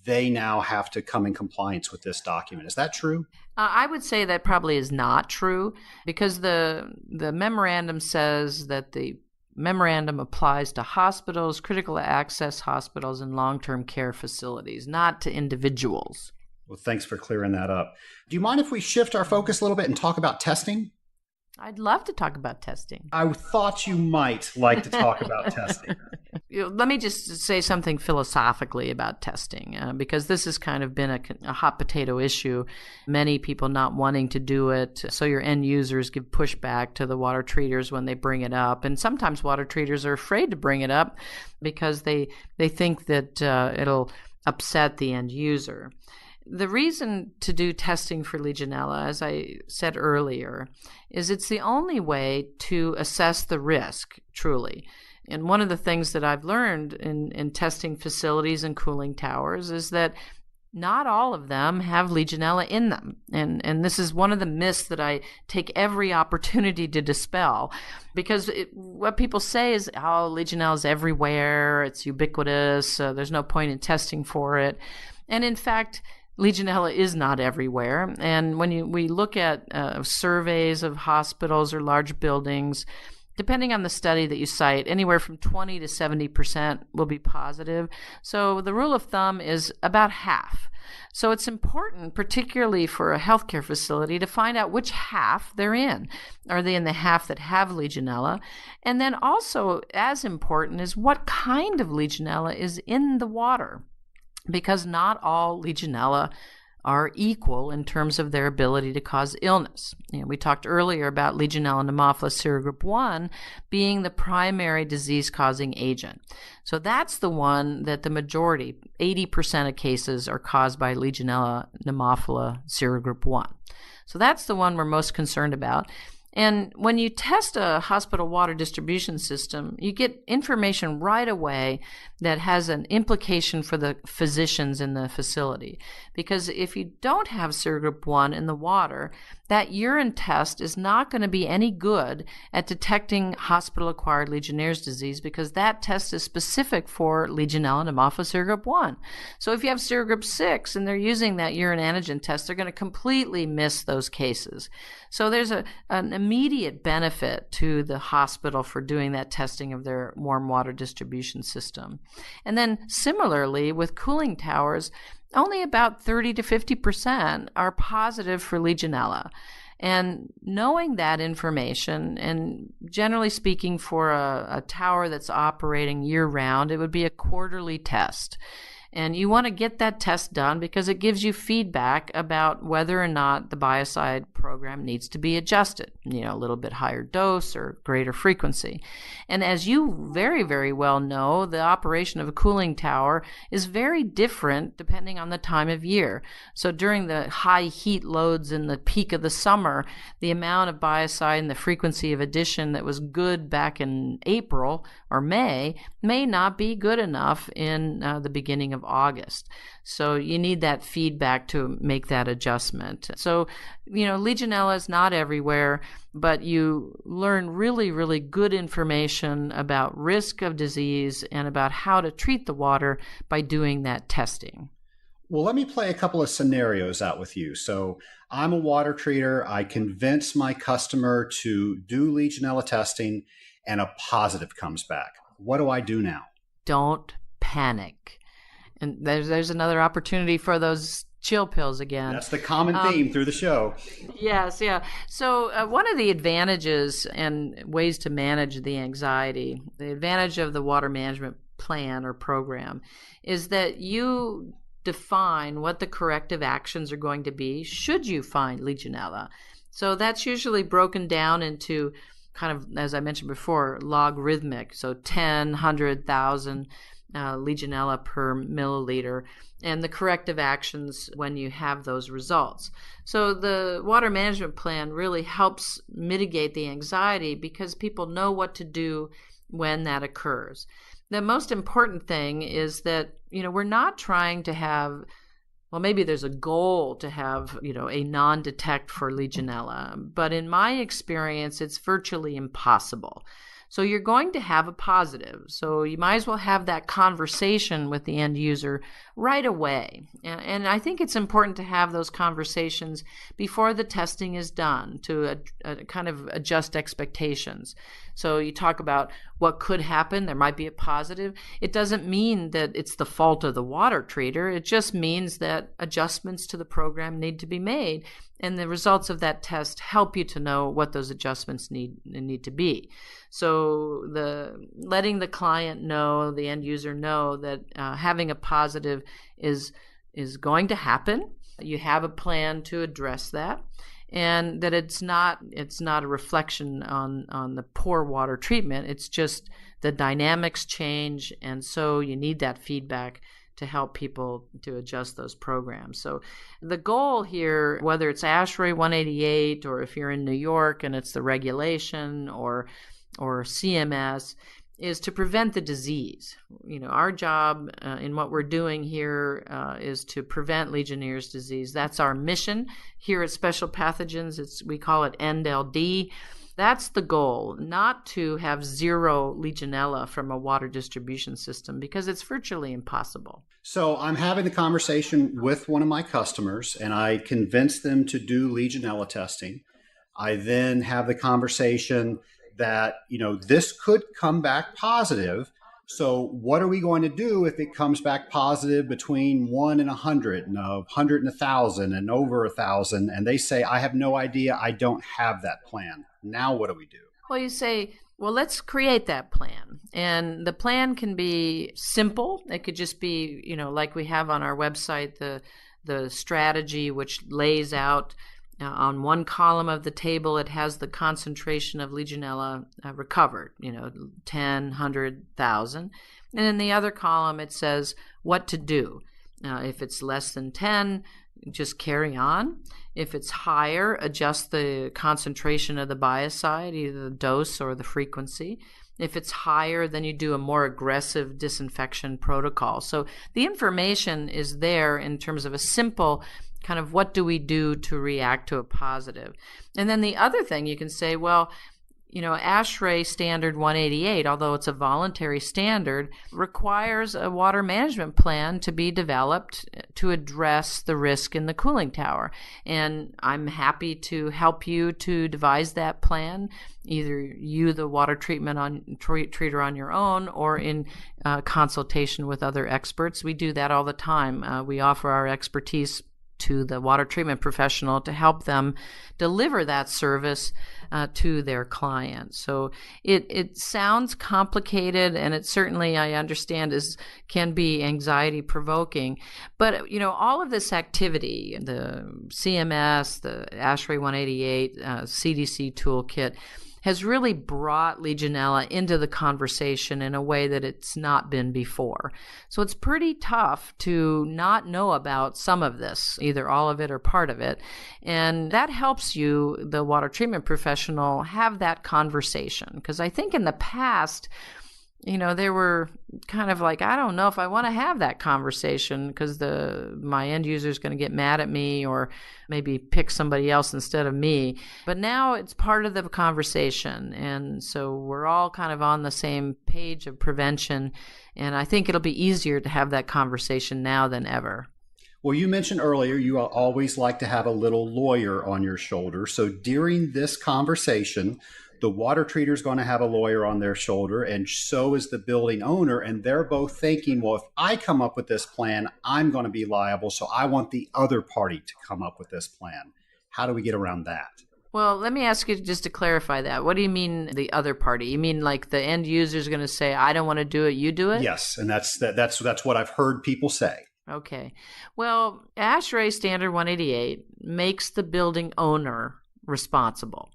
Speaker 3: they now have to come in compliance with this document. Is that true?
Speaker 2: I would say that probably is not true, because the memorandum says that the memorandum applies to hospitals, critical access hospitals, and long-term care facilities, not to individuals.
Speaker 3: Well, thanks for clearing that up. Do you mind if we shift our focus a little bit and talk about testing?
Speaker 2: I'd love to talk about testing.
Speaker 3: I thought you might like to talk about testing.
Speaker 2: Let me just say something philosophically about testing, because this has kind of been a hot potato issue. Many people not wanting to do it, so your end users give pushback to the water treaters when they bring it up. And sometimes water treaters are afraid to bring it up because they think that it'll upset the end user. The reason to do testing for Legionella, as I said earlier, is it's the only way to assess the risk, truly. And one of the things that I've learned in testing facilities and cooling towers is that not all of them have Legionella in them. And this is one of the myths that I take every opportunity to dispel, because what people say is, oh, Legionella is everywhere, it's ubiquitous, there's no point in testing for it. And in fact, Legionella is not everywhere. And when we look at surveys of hospitals or large buildings, depending on the study that you cite, anywhere from 20 to 70% will be positive. So the rule of thumb is about half. So it's important, particularly for a healthcare facility, to find out which half they're in. Are they in the half that have Legionella? And then also, as important, is what kind of Legionella is in the water, because not all Legionella are equal in terms of their ability to cause illness. We talked earlier about Legionella pneumophila serogroup 1 being the primary disease-causing agent. So that's the one that the majority, 80% of cases, are caused by Legionella pneumophila serogroup 1. So that's the one we're most concerned about. And when you test a hospital water distribution system, you get information right away that has an implication for the physicians in the facility. Because if you don't have serogroup 1 in the water, that urine test is not going to be any good at detecting hospital-acquired Legionnaire's disease, because that test is specific for Legionella pneumophila serogroup 1. So if you have serogroup 6 and they're using that urine antigen test, they're going to completely miss those cases. So there's an immediate benefit to the hospital for doing that testing of their warm water distribution system. And then similarly with cooling towers, only about 30 to 50% are positive for Legionella. And knowing that information, and generally speaking for a tower that's operating year-round, it would be a quarterly test. And you want to get that test done because it gives you feedback about whether or not the biocide program needs to be adjusted, a little bit higher dose or greater frequency. And as you very, very well know, the operation of a cooling tower is very different depending on the time of year. So during the high heat loads in the peak of the summer, the amount of biocide and the frequency of addition that was good back in April or May may not be good enough in the beginning of August. So you need that feedback to make that adjustment. So, Legionella is not everywhere, but you learn really, really good information about risk of disease and about how to treat the water by doing that testing.
Speaker 3: Well, let me play a couple of scenarios out with you. So I'm a water treater. I convince my customer to do Legionella testing and a positive comes back. What do I do now?
Speaker 2: Don't panic. And there's another opportunity for those chill pills again.
Speaker 3: That's the common theme through the show.
Speaker 2: Yes, yeah. So one of the advantages and ways to manage the anxiety, the advantage of the water management plan or program, is that you define what the corrective actions are going to be should you find Legionella. So that's usually broken down into kind of, as I mentioned before, logarithmic. So 10, 100, 1,000 Legionella per milliliter, and the corrective actions when you have those results. So the water management plan really helps mitigate the anxiety because people know what to do when that occurs. The most important thing is that, we're not trying to have, well, maybe there's a goal to have, a non-detect for Legionella, but in my experience, it's virtually impossible. So you're going to have a positive. So you might as well have that conversation with the end user right away. And I think it's important to have those conversations before the testing is done to kind of adjust expectations. So you talk about what could happen. There might be a positive. It doesn't mean that it's the fault of the water treater. It just means that adjustments to the program need to be made. And the results of that test help you to know what those adjustments need to be. So letting the client know, the end user know that having a positive is going to happen. You have a plan to address that, and that it's not a reflection on the poor water treatment. It's just the dynamics change, and so you need that feedback to help people to adjust those programs. So the goal here, whether it's ASHRAE 188 or if you're in New York and it's the regulation or CMS, is to prevent the disease. Our job in what we're doing here is to prevent Legionnaire's disease. That's our mission here at Special Pathogens. We call it END-LD. That's the goal, not to have zero Legionella from a water distribution system, because it's virtually impossible.
Speaker 3: So I'm having the conversation with one of my customers, and I convince them to do Legionella testing. I then have the conversation that, this could come back positive. So what are we going to do if it comes back positive between 1 and 100 and 100 and 1,000 and over 1,000? And they say, I have no idea. I don't have that plan. Now what do we do?
Speaker 2: Well, you say, well, let's create that plan. And the plan can be simple. It could just be, like we have on our website, the strategy, which lays out on one column of the table, it has the concentration of Legionella recovered, 10, 100, 1,000. And in the other column, it says what to do. If it's less than 10, just carry on. If it's higher, adjust the concentration of the biocide, either the dose or the frequency. If it's higher, then you do a more aggressive disinfection protocol. So the information is there in terms of a simple kind of what do we do to react to a positive. And then the other thing you can say, well, ASHRAE Standard 188, although it's a voluntary standard, requires a water management plan to be developed to address the risk in the cooling tower. And I'm happy to help you to devise that plan, either you, the water treater on your own, or in consultation with other experts. We do that all the time. We offer our expertise to the water treatment professional to help them deliver that service to their clients. So it sounds complicated, and it certainly, I understand, can be anxiety provoking. But all of this activity, the CMS, the ASHRAE 188, CDC toolkit, has really brought Legionella into the conversation in a way that it's not been before. So it's pretty tough to not know about some of this, either all of it or part of it. And that helps you, the water treatment professional, have that conversation. Because I think in the past, they were kind of like, I don't know if I want to have that conversation because my end user is going to get mad at me or maybe pick somebody else instead of me. But now it's part of the conversation. And so we're all kind of on the same page of prevention. And I think it'll be easier to have that conversation now than ever.
Speaker 3: Well, you mentioned earlier you always like to have a little lawyer on your shoulder. So during this conversation, the water treater is going to have a lawyer on their shoulder, and so is the building owner. And they're both thinking, well, if I come up with this plan, I'm going to be liable. So I want the other party to come up with this plan. How do we get around that?
Speaker 2: Well, let me ask you just to clarify that. What do you mean the other party? You mean like the end user is going to say, I don't want to do it, you do it?
Speaker 3: Yes, and that's what I've heard people say.
Speaker 2: Okay. Well, ASHRAE Standard 188 makes the building owner responsible.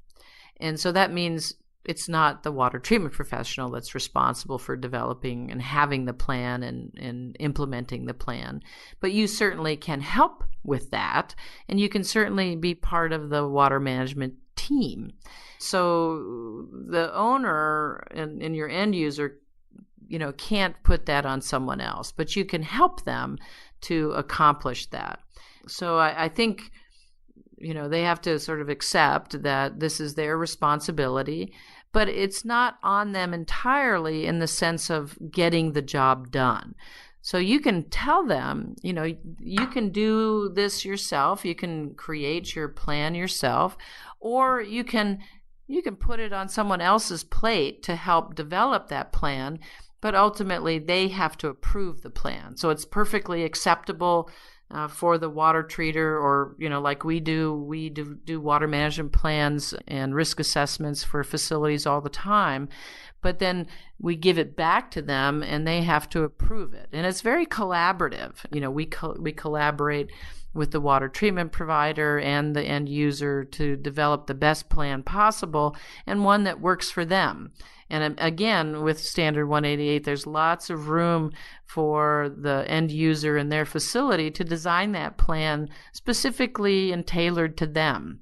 Speaker 2: And so that means it's not the water treatment professional that's responsible for developing and having the plan and implementing the plan. But you certainly can help with that, and you can certainly be part of the water management team. So the owner and your end user, can't put that on someone else, but you can help them to accomplish that. So I think they have to sort of accept that this is their responsibility, but it's not on them entirely in the sense of getting the job done. So you can tell them, you can do this yourself, you can create your plan yourself, or you can put it on someone else's plate to help develop that plan, but ultimately they have to approve the plan. So it's perfectly acceptable for the water treater, or like we do water management plans and risk assessments for facilities all the time, but then we give it back to them and they have to approve it. And it's very collaborative. We collaborate with the water treatment provider and the end user to develop the best plan possible and one that works for them. And again, with Standard 188, there's lots of room for the end user and their facility to design that plan specifically and tailored to them.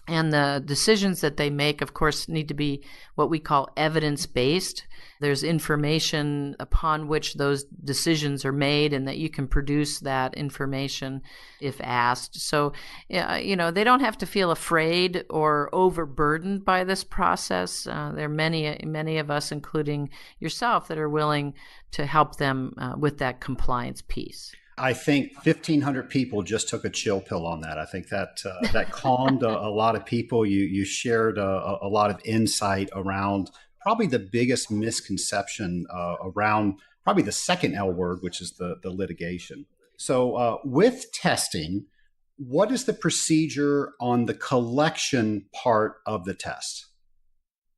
Speaker 2: And the decisions that they make, of course, need to be what we call evidence-based. There's information upon which those decisions are made, and that you can produce that information if asked. So, they don't have to feel afraid or overburdened by this process. There are many of us, including yourself, that are willing to help them with that compliance piece.
Speaker 3: I think 1,500 people just took a chill pill on that. I think that that calmed a lot of people. You shared a lot of insight around probably the biggest misconception around probably the second L word, which is the litigation. So with testing, what is the procedure on the collection part of the test?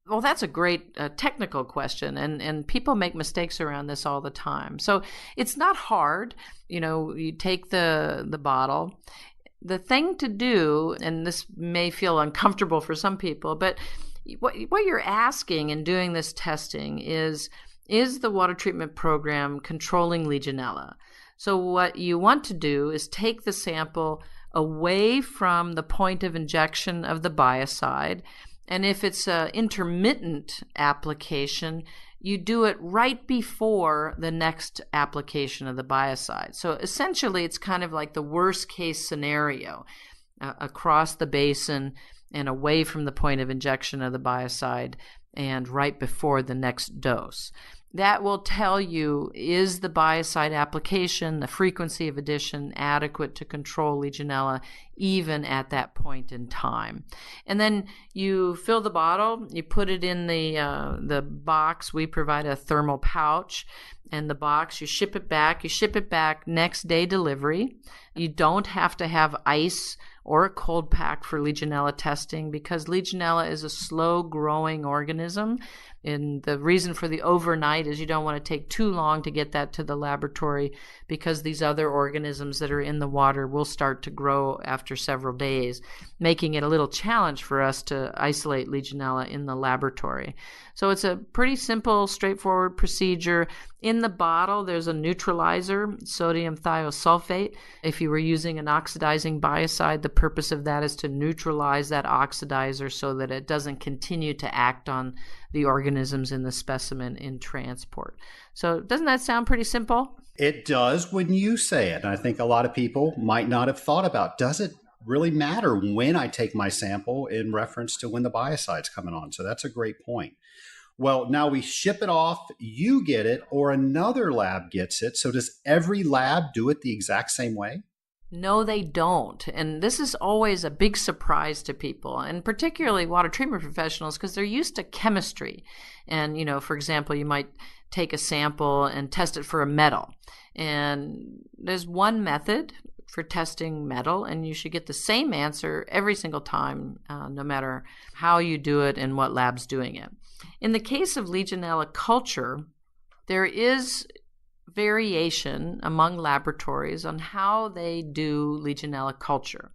Speaker 2: Well, that's a great technical question, and people make mistakes around this all the time. So it's not hard. You take the bottle. The thing to do, and this may feel uncomfortable for some people, but what you're asking in doing this testing is the water treatment program controlling Legionella? So what you want to do is take the sample away from the point of injection of the biocide. And if it's an intermittent application, you do it right before the next application of the biocide. So essentially, it's kind of like the worst case scenario across the basin and away from the point of injection of the biocide and right before the next dose. That will tell you, is the biocide application, the frequency of addition, adequate to control Legionella even at that point in time. And then you fill the bottle, you put it in the box. We provide a thermal pouch, and the box, you ship it back next day delivery. You don't have to have ice or a cold pack for Legionella testing because Legionella is a slow-growing organism. And the reason for the overnight is you don't want to take too long to get that to the laboratory because these other organisms that are in the water will start to grow after several days, making it a little challenge for us to isolate Legionella in the laboratory. So it's a pretty simple, straightforward procedure. In the bottle, there's a neutralizer, sodium thiosulfate. If you were using an oxidizing biocide, the purpose of that is to neutralize that oxidizer so that it doesn't continue to act on the organisms in the specimen in transport. So doesn't that sound pretty simple?
Speaker 3: It does when you say it. And I think a lot of people might not have thought about, does it really matter when I take my sample in reference to when the biocide's coming on? So that's a great point. Well, now we ship it off, you get it, or another lab gets it. So does every lab do it the exact same way?
Speaker 2: No, they don't. And this is always a big surprise to people, and particularly water treatment professionals, because they're used to chemistry. And, for example, you might take a sample and test it for a metal. And there's one method for testing metal, and you should get the same answer every single time, no matter how you do it and what lab's doing it. In the case of Legionella culture, there is variation among laboratories on how they do Legionella culture.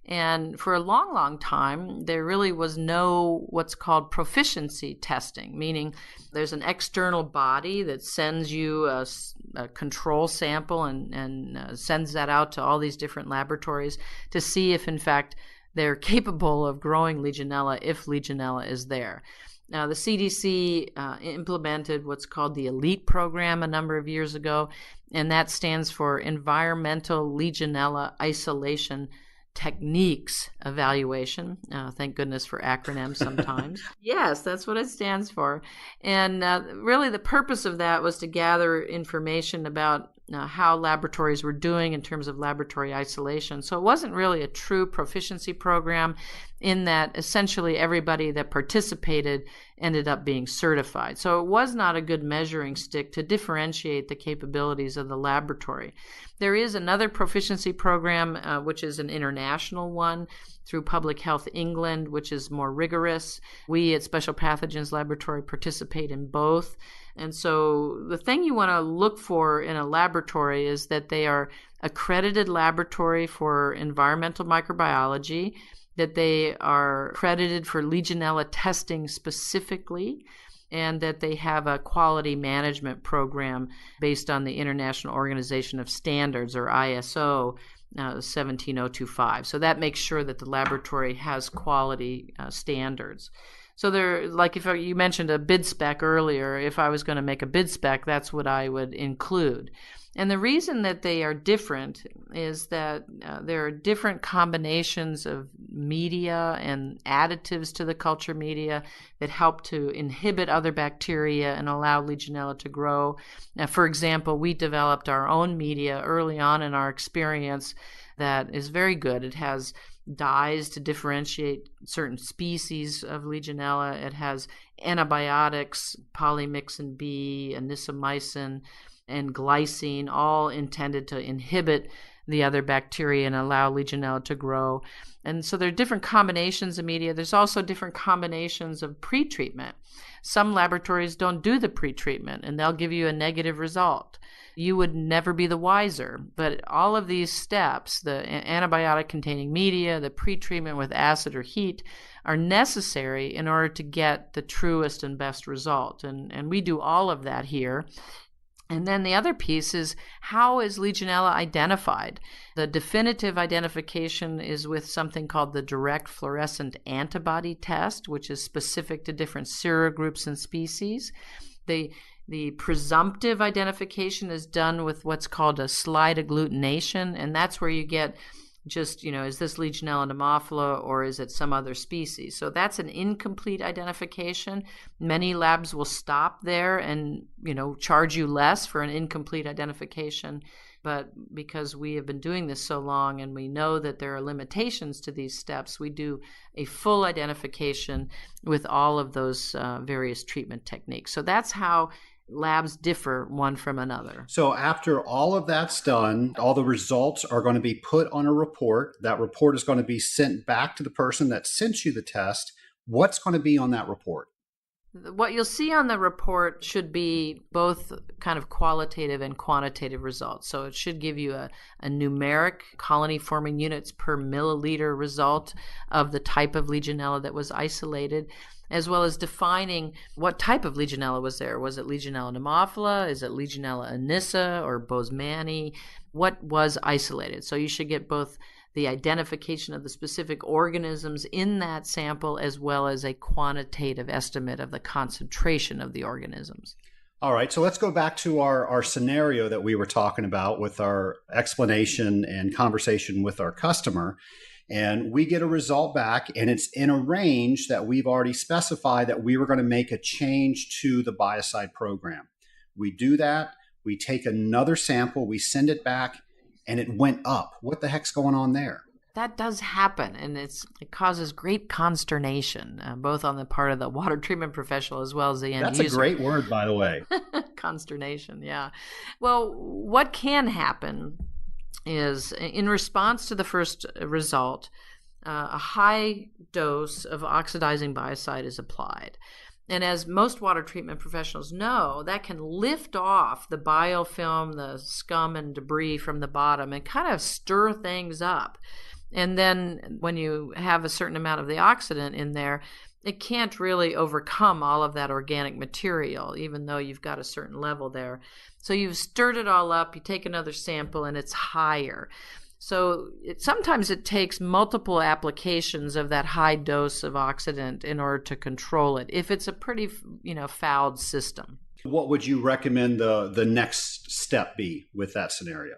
Speaker 2: And for a long, long time, there really was no what's called proficiency testing, meaning there's an external body that sends you a control sample and sends that out to all these different laboratories to see if, in fact, they're capable of growing Legionella if Legionella is there. Now, the CDC implemented what's called the ELITE program a number of years ago, and that stands for Environmental Legionella Isolation Techniques Evaluation. Thank goodness for acronyms sometimes. Yes, that's what it stands for. And really the purpose of that was to gather information about how laboratories were doing in terms of laboratory isolation. So it wasn't really a true proficiency program in that essentially everybody that participated ended up being certified. So it was not a good measuring stick to differentiate the capabilities of the laboratory. There is another proficiency program, which is an international one through Public Health England, which is more rigorous. We at Special Pathogens Laboratory participate in both. And so the thing you want to look for in a laboratory is that they are accredited laboratory for environmental microbiology, that they are accredited for Legionella testing specifically, and that they have a quality management program based on the International Organization of Standards, or ISO 17025. So that makes sure that the laboratory has quality standards. So there, like if you mentioned a bid spec earlier, if I was going to make a bid spec, that's what I would include. And the reason that they are different is that there are different combinations of media and additives to the culture media that help to inhibit other bacteria and allow Legionella to grow. Now, for example, we developed our own media early on in our experience that is very good. It has dyes to differentiate certain species of Legionella. It has antibiotics, polymyxin B, anisomycin, and glycine, all intended to inhibit the other bacteria and allow Legionella to grow. And so there are different combinations of media. There's also different combinations of pretreatment. Some laboratories don't do the pretreatment, and they'll give you a negative result. You would never be the wiser. But all of these steps, the antibiotic-containing media, the pretreatment with acid or heat, are necessary in order to get the truest and best result. And we do all of that here. And then the other piece is, how is Legionella identified? The definitive identification is with something called the direct fluorescent antibody test, which is specific to different serogroups and species. The presumptive identification is done with what's called a slide agglutination, and that's where you get just, is this Legionella pneumophila or is it some other species? So that's an incomplete identification. Many labs will stop there and, charge you less for an incomplete identification. But because we have been doing this so long and we know that there are limitations to these steps, we do a full identification with all of those various treatment techniques. So that's how labs differ one from another.
Speaker 3: So after all of that's done, all the results are going to be put on a report. That report is going to be sent back to the person that sent you the test. What's going to be on that report?
Speaker 2: What you'll see on the report should be both kind of qualitative and quantitative results. So it should give you a numeric colony-forming units per milliliter result of the type of Legionella that was isolated, as well as defining what type of Legionella was there. Was it Legionella pneumophila? Is it Legionella anissa or Bosemani? What was isolated? So you should get both the identification of the specific organisms in that sample as well as a quantitative estimate of the concentration of the organisms.
Speaker 3: All right, so let's go back to our scenario that we were talking about with our explanation and conversation with our customer. And we get a result back, and it's in a range that we've already specified that we were going to make a change to the biocide program. We do that. We take another sample, we send it back, and it went up. What the heck's going on there?
Speaker 2: That does happen, and it causes great consternation, both on the part of the water treatment professional as well as the end user.
Speaker 3: That's a great word, by the way.
Speaker 2: Consternation, yeah. Well, what can happen is, in response to the first result, a high dose of oxidizing biocide is applied. And as most water treatment professionals know, that can lift off the biofilm, the scum and debris from the bottom, and kind of stir things up. And then when you have a certain amount of the oxidant in there, it can't really overcome all of that organic material, even though you've got a certain level there. So you've stirred it all up, you take another sample, and it's higher. So sometimes it takes multiple applications of that high dose of oxidant in order to control it, if it's a pretty, fouled system.
Speaker 3: What would you recommend the next step be with that scenario?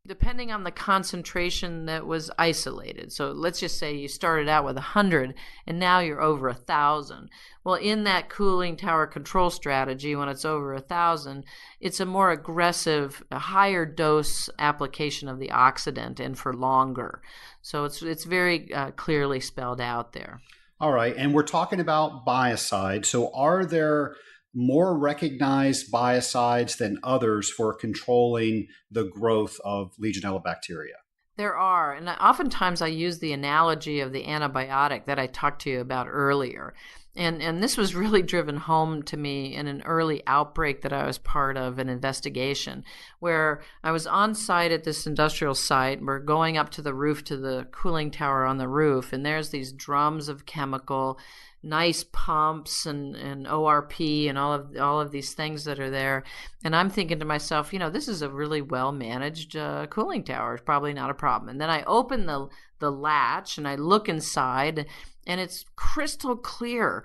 Speaker 2: Depending on the concentration that was isolated. So let's just say you started out with 100 and now you're over 1,000. Well, in that cooling tower control strategy, when it's over 1,000, it's a more aggressive, a higher dose application of the oxidant and for longer. So it's very clearly spelled out there.
Speaker 3: All right. And we're talking about biocide. So are there more recognized biocides than others for controlling the growth of Legionella bacteria?
Speaker 2: There are, and oftentimes I use the analogy of the antibiotic that I talked to you about earlier. And this was really driven home to me in an early outbreak that I was part of, an investigation, where I was on site at this industrial site. We're going up to the roof, to the cooling tower on the roof, and there's these drums of chemical, nice pumps and ORP and all of these things that are there. And I'm thinking to myself, this is a really well-managed cooling tower. It's probably not a problem. And then I open the latch and I look inside, and it's crystal clear.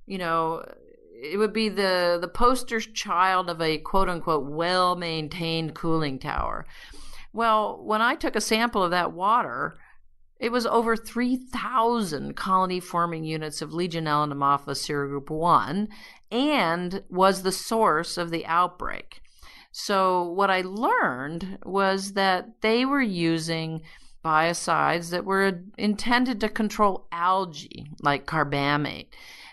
Speaker 2: it would be the poster child of a quote unquote well-maintained cooling tower. Well, when I took a sample of that water, it was over 3,000 colony-forming units of Legionella pneumophilus serogroup 1 and was the source of the outbreak. So what I learned was that they were using biocides that were intended to control algae, like carbamate,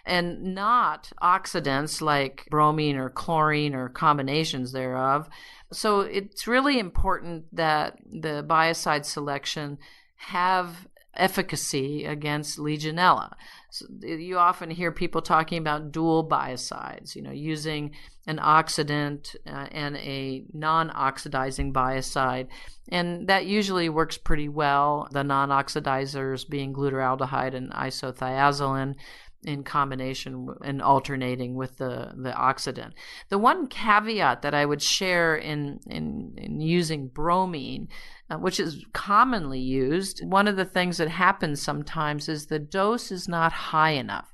Speaker 2: and not oxidants like bromine or chlorine or combinations thereof. So it's really important that the biocide selection have efficacy against Legionella. So you often hear people talking about dual biocides, using an oxidant and a non-oxidizing biocide. And that usually works pretty well, the non-oxidizers being glutaraldehyde and isothiazoline in combination and alternating with the oxidant. The one caveat that I would share in using bromine, which is commonly used, one of the things that happens sometimes is the dose is not high enough.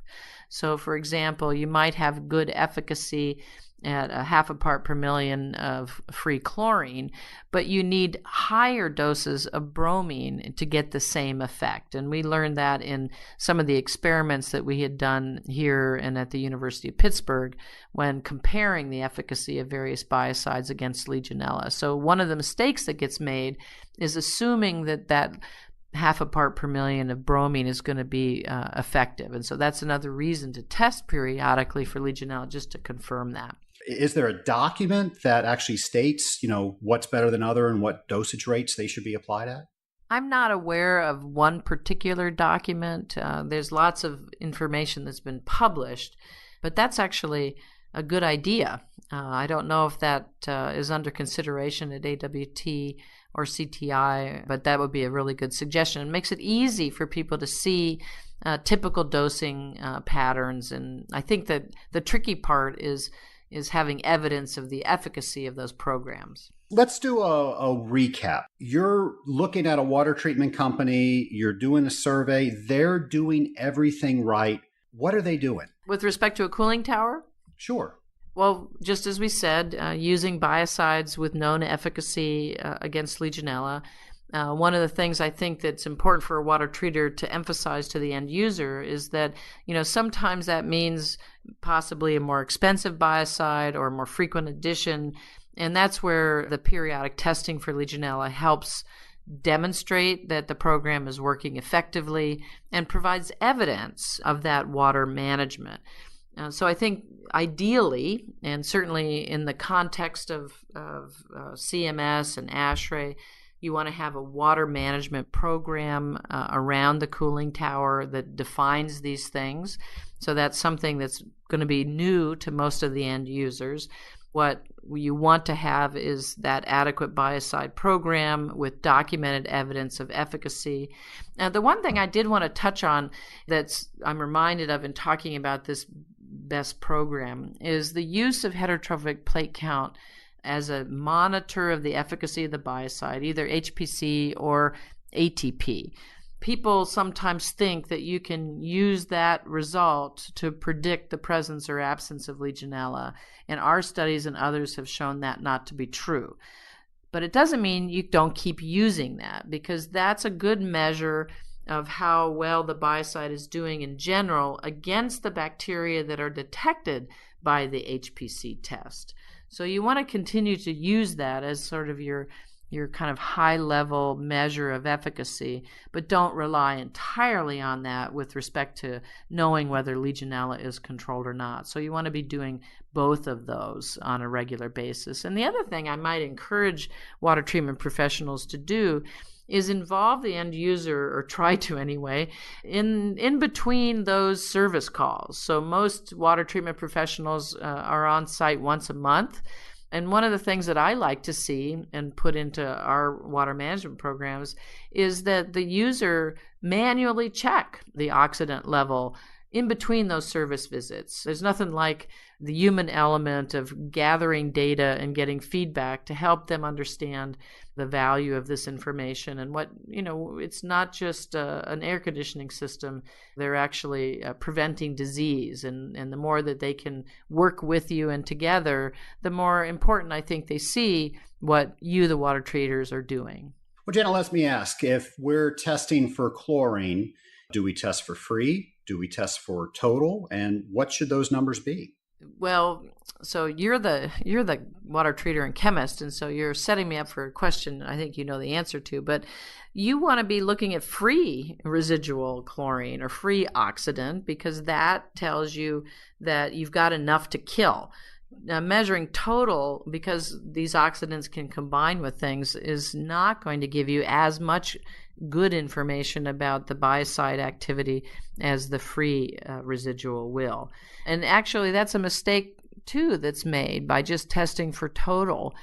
Speaker 2: So, for example, you might have good efficacy at a 0.5 part per million of free chlorine, but you need higher doses of bromine to get the same effect. And we learned that in some of the experiments that we had done here and at the University of Pittsburgh when comparing the efficacy of various biocides against Legionella. So one of the mistakes that gets made is assuming that 0.5 part per million of bromine is going to be effective. And so that's another reason to test periodically for Legionella, just to confirm that.
Speaker 3: Is there a document that actually states, what's better than other and what dosage rates they should be applied at?
Speaker 2: I'm not aware of one particular document. There's lots of information that's been published, but that's actually a good idea. I don't know if that is under consideration at AWT or CTI, but that would be a really good suggestion. It makes it easy for people to see typical dosing patterns. And I think that the tricky part is having evidence of the efficacy of those programs.
Speaker 3: Let's do a recap. You're looking at a water treatment company, you're doing a survey, they're doing everything right. What are they doing?
Speaker 2: With respect to a cooling tower?
Speaker 3: Sure.
Speaker 2: Well, just as we said, using biocides with known efficacy against Legionella. One of the things I think that's important for a water treater to emphasize to the end user is that, sometimes that means possibly a more expensive biocide or a more frequent addition. And that's where the periodic testing for Legionella helps demonstrate that the program is working effectively and provides evidence of that water management. So I think ideally, and certainly in the context of CMS and ASHRAE, you want to have a water management program around the cooling tower that defines these things. So that's something that's going to be new to most of the end users. What you want to have is that adequate biocide program with documented evidence of efficacy. Now, the one thing I did want to touch on I'm reminded of in talking about this BEST program is the use of heterotrophic plate count as a monitor of the efficacy of the biocide, either HPC or ATP. People sometimes think that you can use that result to predict the presence or absence of Legionella, and our studies and others have shown that not to be true. But it doesn't mean you don't keep using that, because that's a good measure of how well the biocide is doing in general against the bacteria that are detected by the HPC test. So you want to continue to use that as sort of your kind of high-level measure of efficacy, but don't rely entirely on that with respect to knowing whether Legionella is controlled or not. So you want to be doing both of those on a regular basis. And the other thing I might encourage water treatment professionals to do is involve the end user, or try to anyway, in between those service calls. So most water treatment professionals are on site once a month. And one of the things that I like to see and put into our water management programs is that the user manually check the oxidant level in between those service visits. There's nothing like the human element of gathering data and getting feedback to help them understand the value of this information and what, it's not just an air conditioning system. They're actually preventing disease. And the more that they can work with you and together, the more important I think they see what you, the water treaters, are doing.
Speaker 3: Well, Jenna, let me ask, if we're testing for chlorine, do we test for free? Do we test for total? And what should those numbers be?
Speaker 2: Well, so you're the water treater and chemist, and so you're setting me up for a question I think you know the answer to, but you want to be looking at free residual chlorine or free oxidant because that tells you that you've got enough to kill. Now, measuring total, because these oxidants can combine with things, is not going to give you as much good information about the biocide activity as the free residual will. And actually, that's a mistake, too, that's made by just testing for total.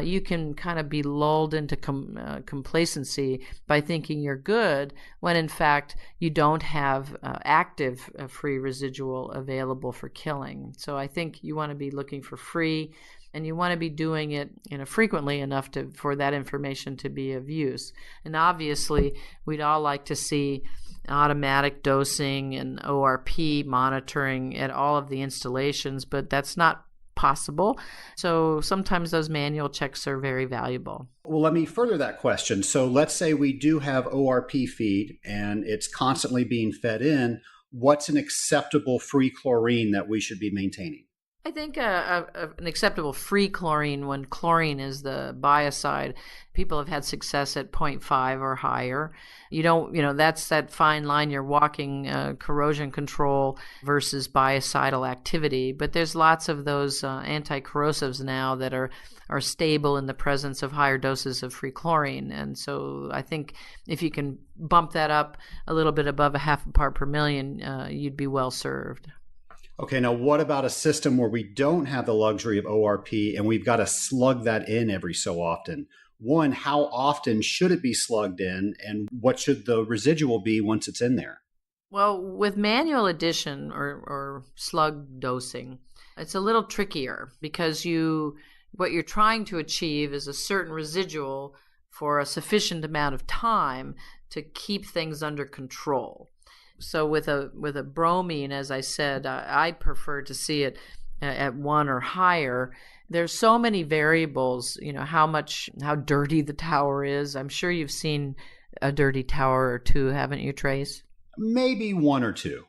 Speaker 2: You can kind of be lulled into complacency by thinking you're good when, in fact, you don't have active free residual available for killing. So I think you want to be looking for free, and you want to be doing it frequently enough for that information to be of use. And obviously, we'd all like to see automatic dosing and ORP monitoring at all of the installations, but that's not possible. So sometimes those manual checks are very valuable.
Speaker 3: Well, let me further that question. So let's say we do have ORP feed and it's constantly being fed in. What's an acceptable free chlorine that we should be maintaining?
Speaker 2: I think an acceptable free chlorine, when chlorine is the biocide, people have had success at 0.5 or higher. You don't, that's that fine line you're walking, corrosion control versus biocidal activity. But there's lots of those anti-corrosives now that are stable in the presence of higher doses of free chlorine. And so I think if you can bump that up a little bit above a half a part per million, you'd be well served.
Speaker 3: Okay, now what about a system where we don't have the luxury of ORP and we've got to slug that in every so often? One, how often should it be slugged in, and what should the residual be once it's in there?
Speaker 2: Well, with manual addition or slug dosing, it's a little trickier because what you're trying to achieve is a certain residual for a sufficient amount of time to keep things under control. So with a bromine, as I said, I prefer to see it at 1 or higher. There's so many variables, how dirty the tower is. I'm sure you've seen a dirty tower or two, haven't you, Trace?
Speaker 3: Maybe 1 or 2.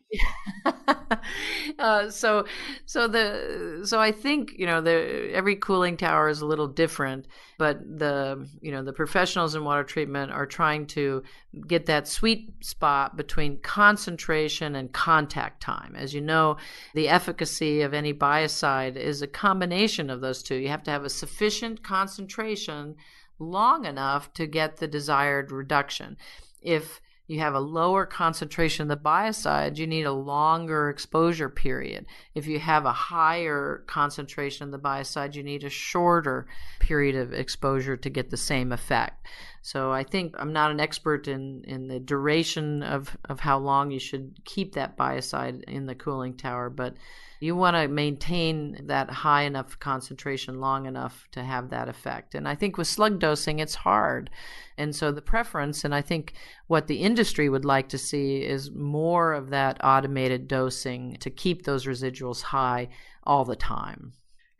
Speaker 2: So I think every cooling tower is a little different, but the professionals in water treatment are trying to get that sweet spot between concentration and contact time. As you know, the efficacy of any biocide is a combination of those two. You have to have a sufficient concentration long enough to get the desired reduction. If you have a lower concentration of the biocide, you need a longer exposure period. If you have a higher concentration of the biocide, you need a shorter period of exposure to get the same effect. So I think I'm not an expert in the duration of how long you should keep that biocide in the cooling tower, but you want to maintain that high enough concentration long enough to have that effect. And I think with slug dosing, it's hard. And so the preference, and I think what the industry would like to see, is more of that automated dosing to keep those residuals high all the time.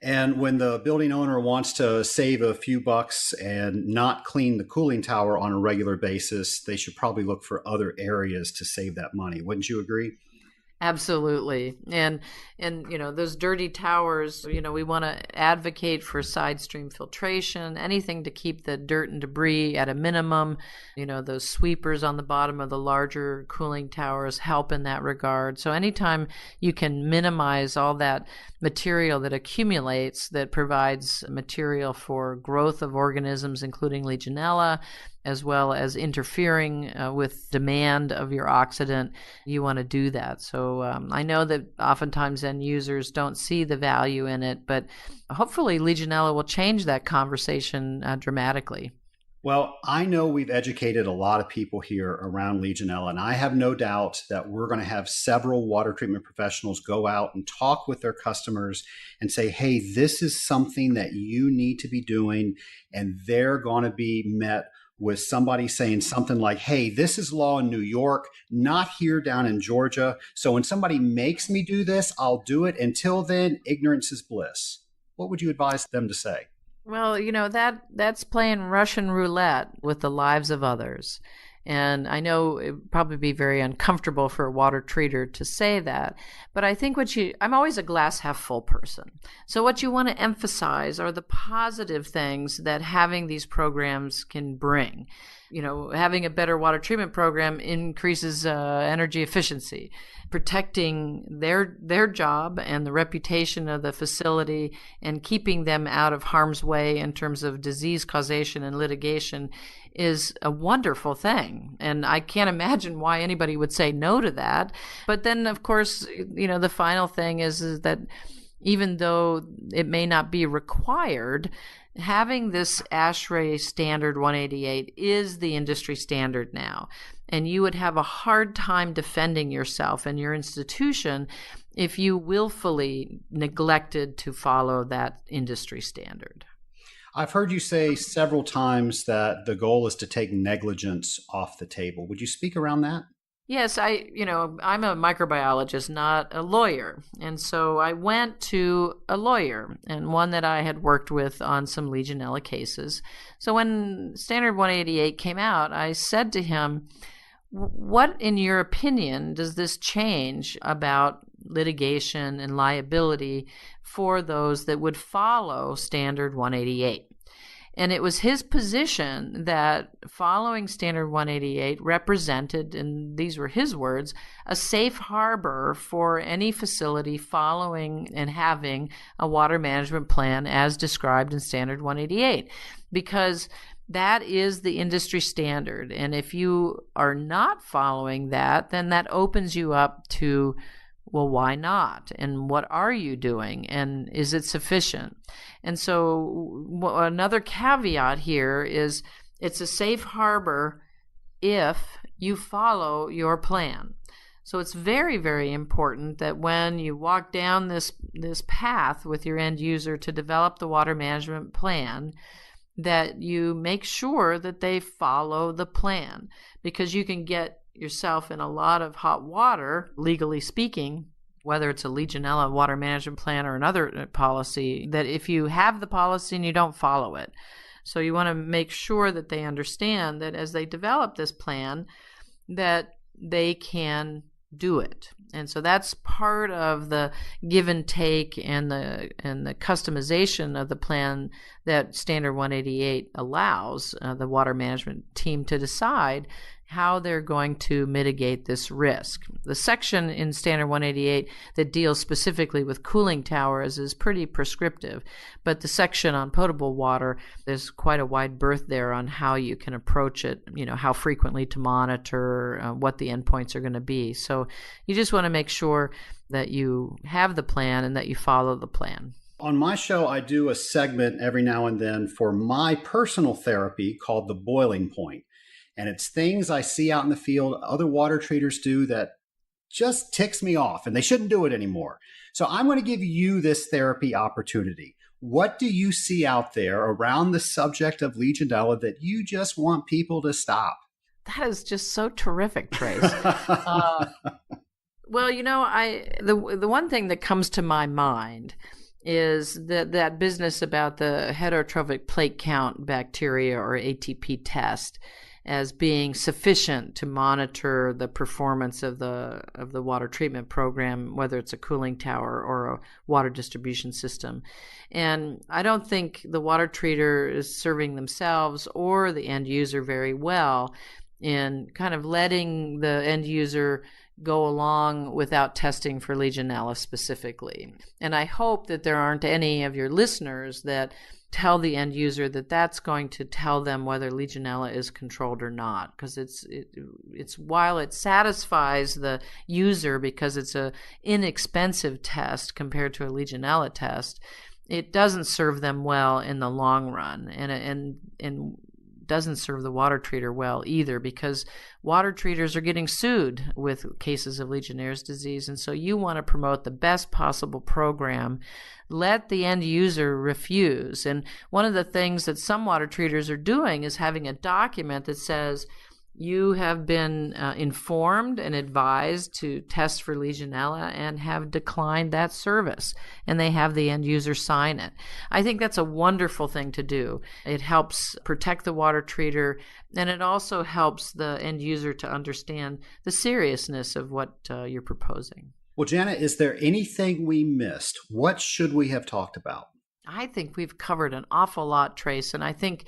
Speaker 3: And when the building owner wants to save a few bucks and not clean the cooling tower on a regular basis, they should probably look for other areas to save that money. Wouldn't you agree?
Speaker 2: Absolutely. And those dirty towers, we want to advocate for side stream filtration, anything to keep the dirt and debris at a minimum. Those sweepers on the bottom of the larger cooling towers help in that regard. So anytime you can minimize all that material that accumulates, that provides material for growth of organisms, including Legionella, as well as interfering with demand of your oxidant, you want to do that. So I know that oftentimes end users don't see the value in it, but hopefully Legionella will change that conversation dramatically.
Speaker 3: Well, I know we've educated a lot of people here around Legionella, and I have no doubt that we're going to have several water treatment professionals go out and talk with their customers and say, hey, this is something that you need to be doing. And they're going to be met with somebody saying something like, hey, this is law in New York, not here down in Georgia. So when somebody makes me do this, I'll do it. Until then, ignorance is bliss. What would you advise them to say?
Speaker 2: Well, that's playing Russian roulette with the lives of others. And I know it would probably be very uncomfortable for a water treater to say that, but I think I'm always a glass half full person. So what you want to emphasize are the positive things that having these programs can bring. Having a better water treatment program increases energy efficiency, protecting their job and the reputation of the facility, and keeping them out of harm's way in terms of disease causation and litigation is a wonderful thing. And I can't imagine why anybody would say no to that. But then, of course, the final thing is that even though it may not be required, having this ASHRAE standard 188 is the industry standard now. And you would have a hard time defending yourself and your institution if you willfully neglected to follow that industry standard.
Speaker 3: I've heard you say several times that the goal is to take negligence off the table. Would you speak around that?
Speaker 2: Yes, I'm a microbiologist, not a lawyer. And so I went to a lawyer, and one that I had worked with on some Legionella cases. So when Standard 188 came out, I said to him, what, in your opinion, does this change about litigation and liability for those that would follow Standard 188? And it was his position that following Standard 188 represented, and these were his words, a safe harbor for any facility following and having a water management plan as described in Standard 188, because that is the industry standard. And if you are not following that, then that opens you up to, well, why not? And what are you doing? And is it sufficient? And so another caveat here is it's a safe harbor if you follow your plan. So it's very, very important that when you walk down this path with your end user to develop the water management plan, that you make sure that they follow the plan, because you can get yourself in a lot of hot water, legally speaking, whether it's a Legionella water management plan or another policy, that if you have the policy and you don't follow it. So you want to make sure that they understand that as they develop this plan, that they can do it. And so that's part of the give and take and the customization of the plan that Standard 188 allows the water management team to decide how they're going to mitigate this risk. The section in Standard 188 that deals specifically with cooling towers is pretty prescriptive, but the section on potable water, there's quite a wide berth there on how you can approach it, how frequently to monitor, what the endpoints are going to be. So you just want to make sure that you have the plan and that you follow the plan.
Speaker 3: On my show, I do a segment every now and then for my personal therapy called The Boiling Point. And it's things I see out in the field other water treaters do that just ticks me off, and they shouldn't do it anymore. So I'm going to give you this therapy opportunity. What do you see out there around the subject of Legionella that you just want people to stop?
Speaker 2: That is just so terrific, Trace. Well, the one thing that comes to my mind is that business about the heterotrophic plate count bacteria, or ATP test, as being sufficient to monitor the performance of the water treatment program, whether it's a cooling tower or a water distribution system. And I don't think the water treater is serving themselves or the end user very well in kind of letting the end user go along without testing for Legionella specifically. And I hope that there aren't any of your listeners that tell the end user that that's going to tell them whether Legionella is controlled or not, because it's while it satisfies the user because it's a inexpensive test compared to a Legionella test, it doesn't serve them well in the long run. And doesn't serve the water treater well either, because water treaters are getting sued with cases of Legionnaire's disease. And so you want to promote the best possible program. Let the end user refuse. And one of the things that some water treaters are doing is having a document that says, you have been informed and advised to test for Legionella and have declined that service. And they have the end user sign it. I think that's a wonderful thing to do. It helps protect the water treater, and it also helps the end user to understand the seriousness of what you're proposing.
Speaker 3: Well, Janet, is there anything we missed? What should we have talked about?
Speaker 2: I think we've covered an awful lot, Trace, and I think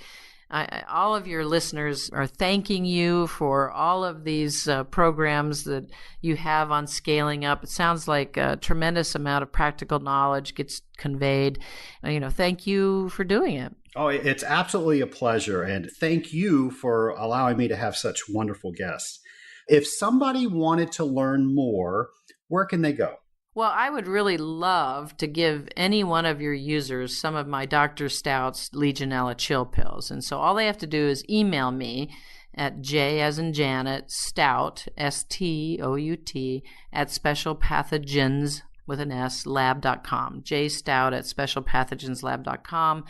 Speaker 2: all of your listeners are thanking you for all of these programs that you have on scaling up. It sounds like a tremendous amount of practical knowledge gets conveyed. Thank you for doing it.
Speaker 3: Oh, it's absolutely a pleasure. And thank you for allowing me to have such wonderful guests. If somebody wanted to learn more, where can they go?
Speaker 2: Well, I would really love to give any one of your users some of my Dr. Stout's Legionella chill pills. And so all they have to do is email me at J as in Janet, Stout, STOUT, at specialpathogens with an S, lab.com, jstout at specialpathogenslab.com.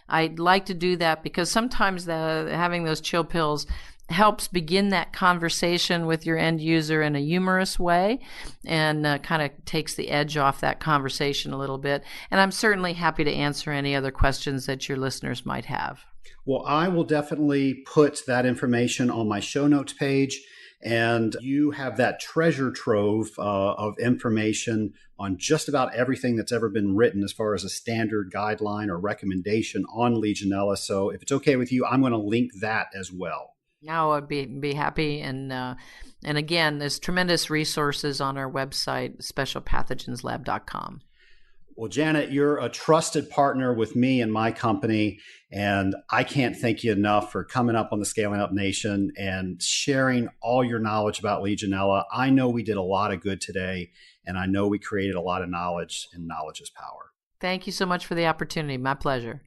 Speaker 2: I'd like to do that because sometimes having those chill pills helps begin that conversation with your end user in a humorous way, and kind of takes the edge off that conversation a little bit. And I'm certainly happy to answer any other questions that your listeners might have.
Speaker 3: Well, I will definitely put that information on my show notes page, and you have that treasure trove of information on just about everything that's ever been written as far as a standard guideline or recommendation on Legionella. So if it's okay with you, I'm going to link that as well.
Speaker 2: Now I'd be happy, and again, there's tremendous resources on our website, specialpathogenslab.com.
Speaker 3: Well, Janet, you're a trusted partner with me and my company, and I can't thank you enough for coming up on the Scaling Up Nation and sharing all your knowledge about Legionella. I know we did a lot of good today, and I know we created a lot of knowledge, and knowledge is power.
Speaker 2: Thank you so much for the opportunity. My pleasure.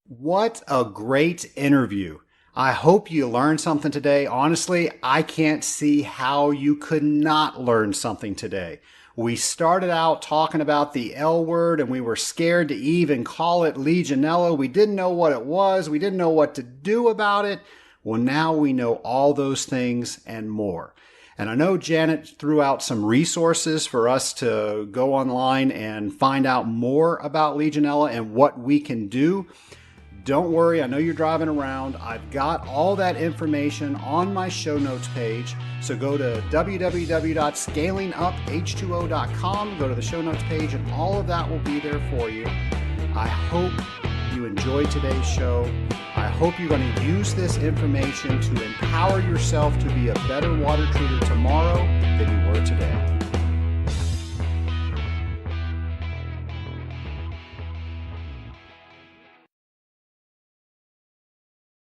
Speaker 1: What a great interview. I hope you learned something today. Honestly, I can't see how you could not learn something today. We started out talking about the L word, and we were scared to even call it Legionella. We didn't know what it was. We didn't know what to do about it. Well, now we know all those things and more. And I know Janet threw out some resources for us to go online and find out more about Legionella and what we can do. Don't worry, I know you're driving around. I've got all that information on my show notes page. So go to www.scalinguph2o.com, go to the show notes page, and all of that will be there for you. I hope you enjoyed today's show. I hope you're going to use this information to empower yourself to be a better water treater tomorrow than you were today.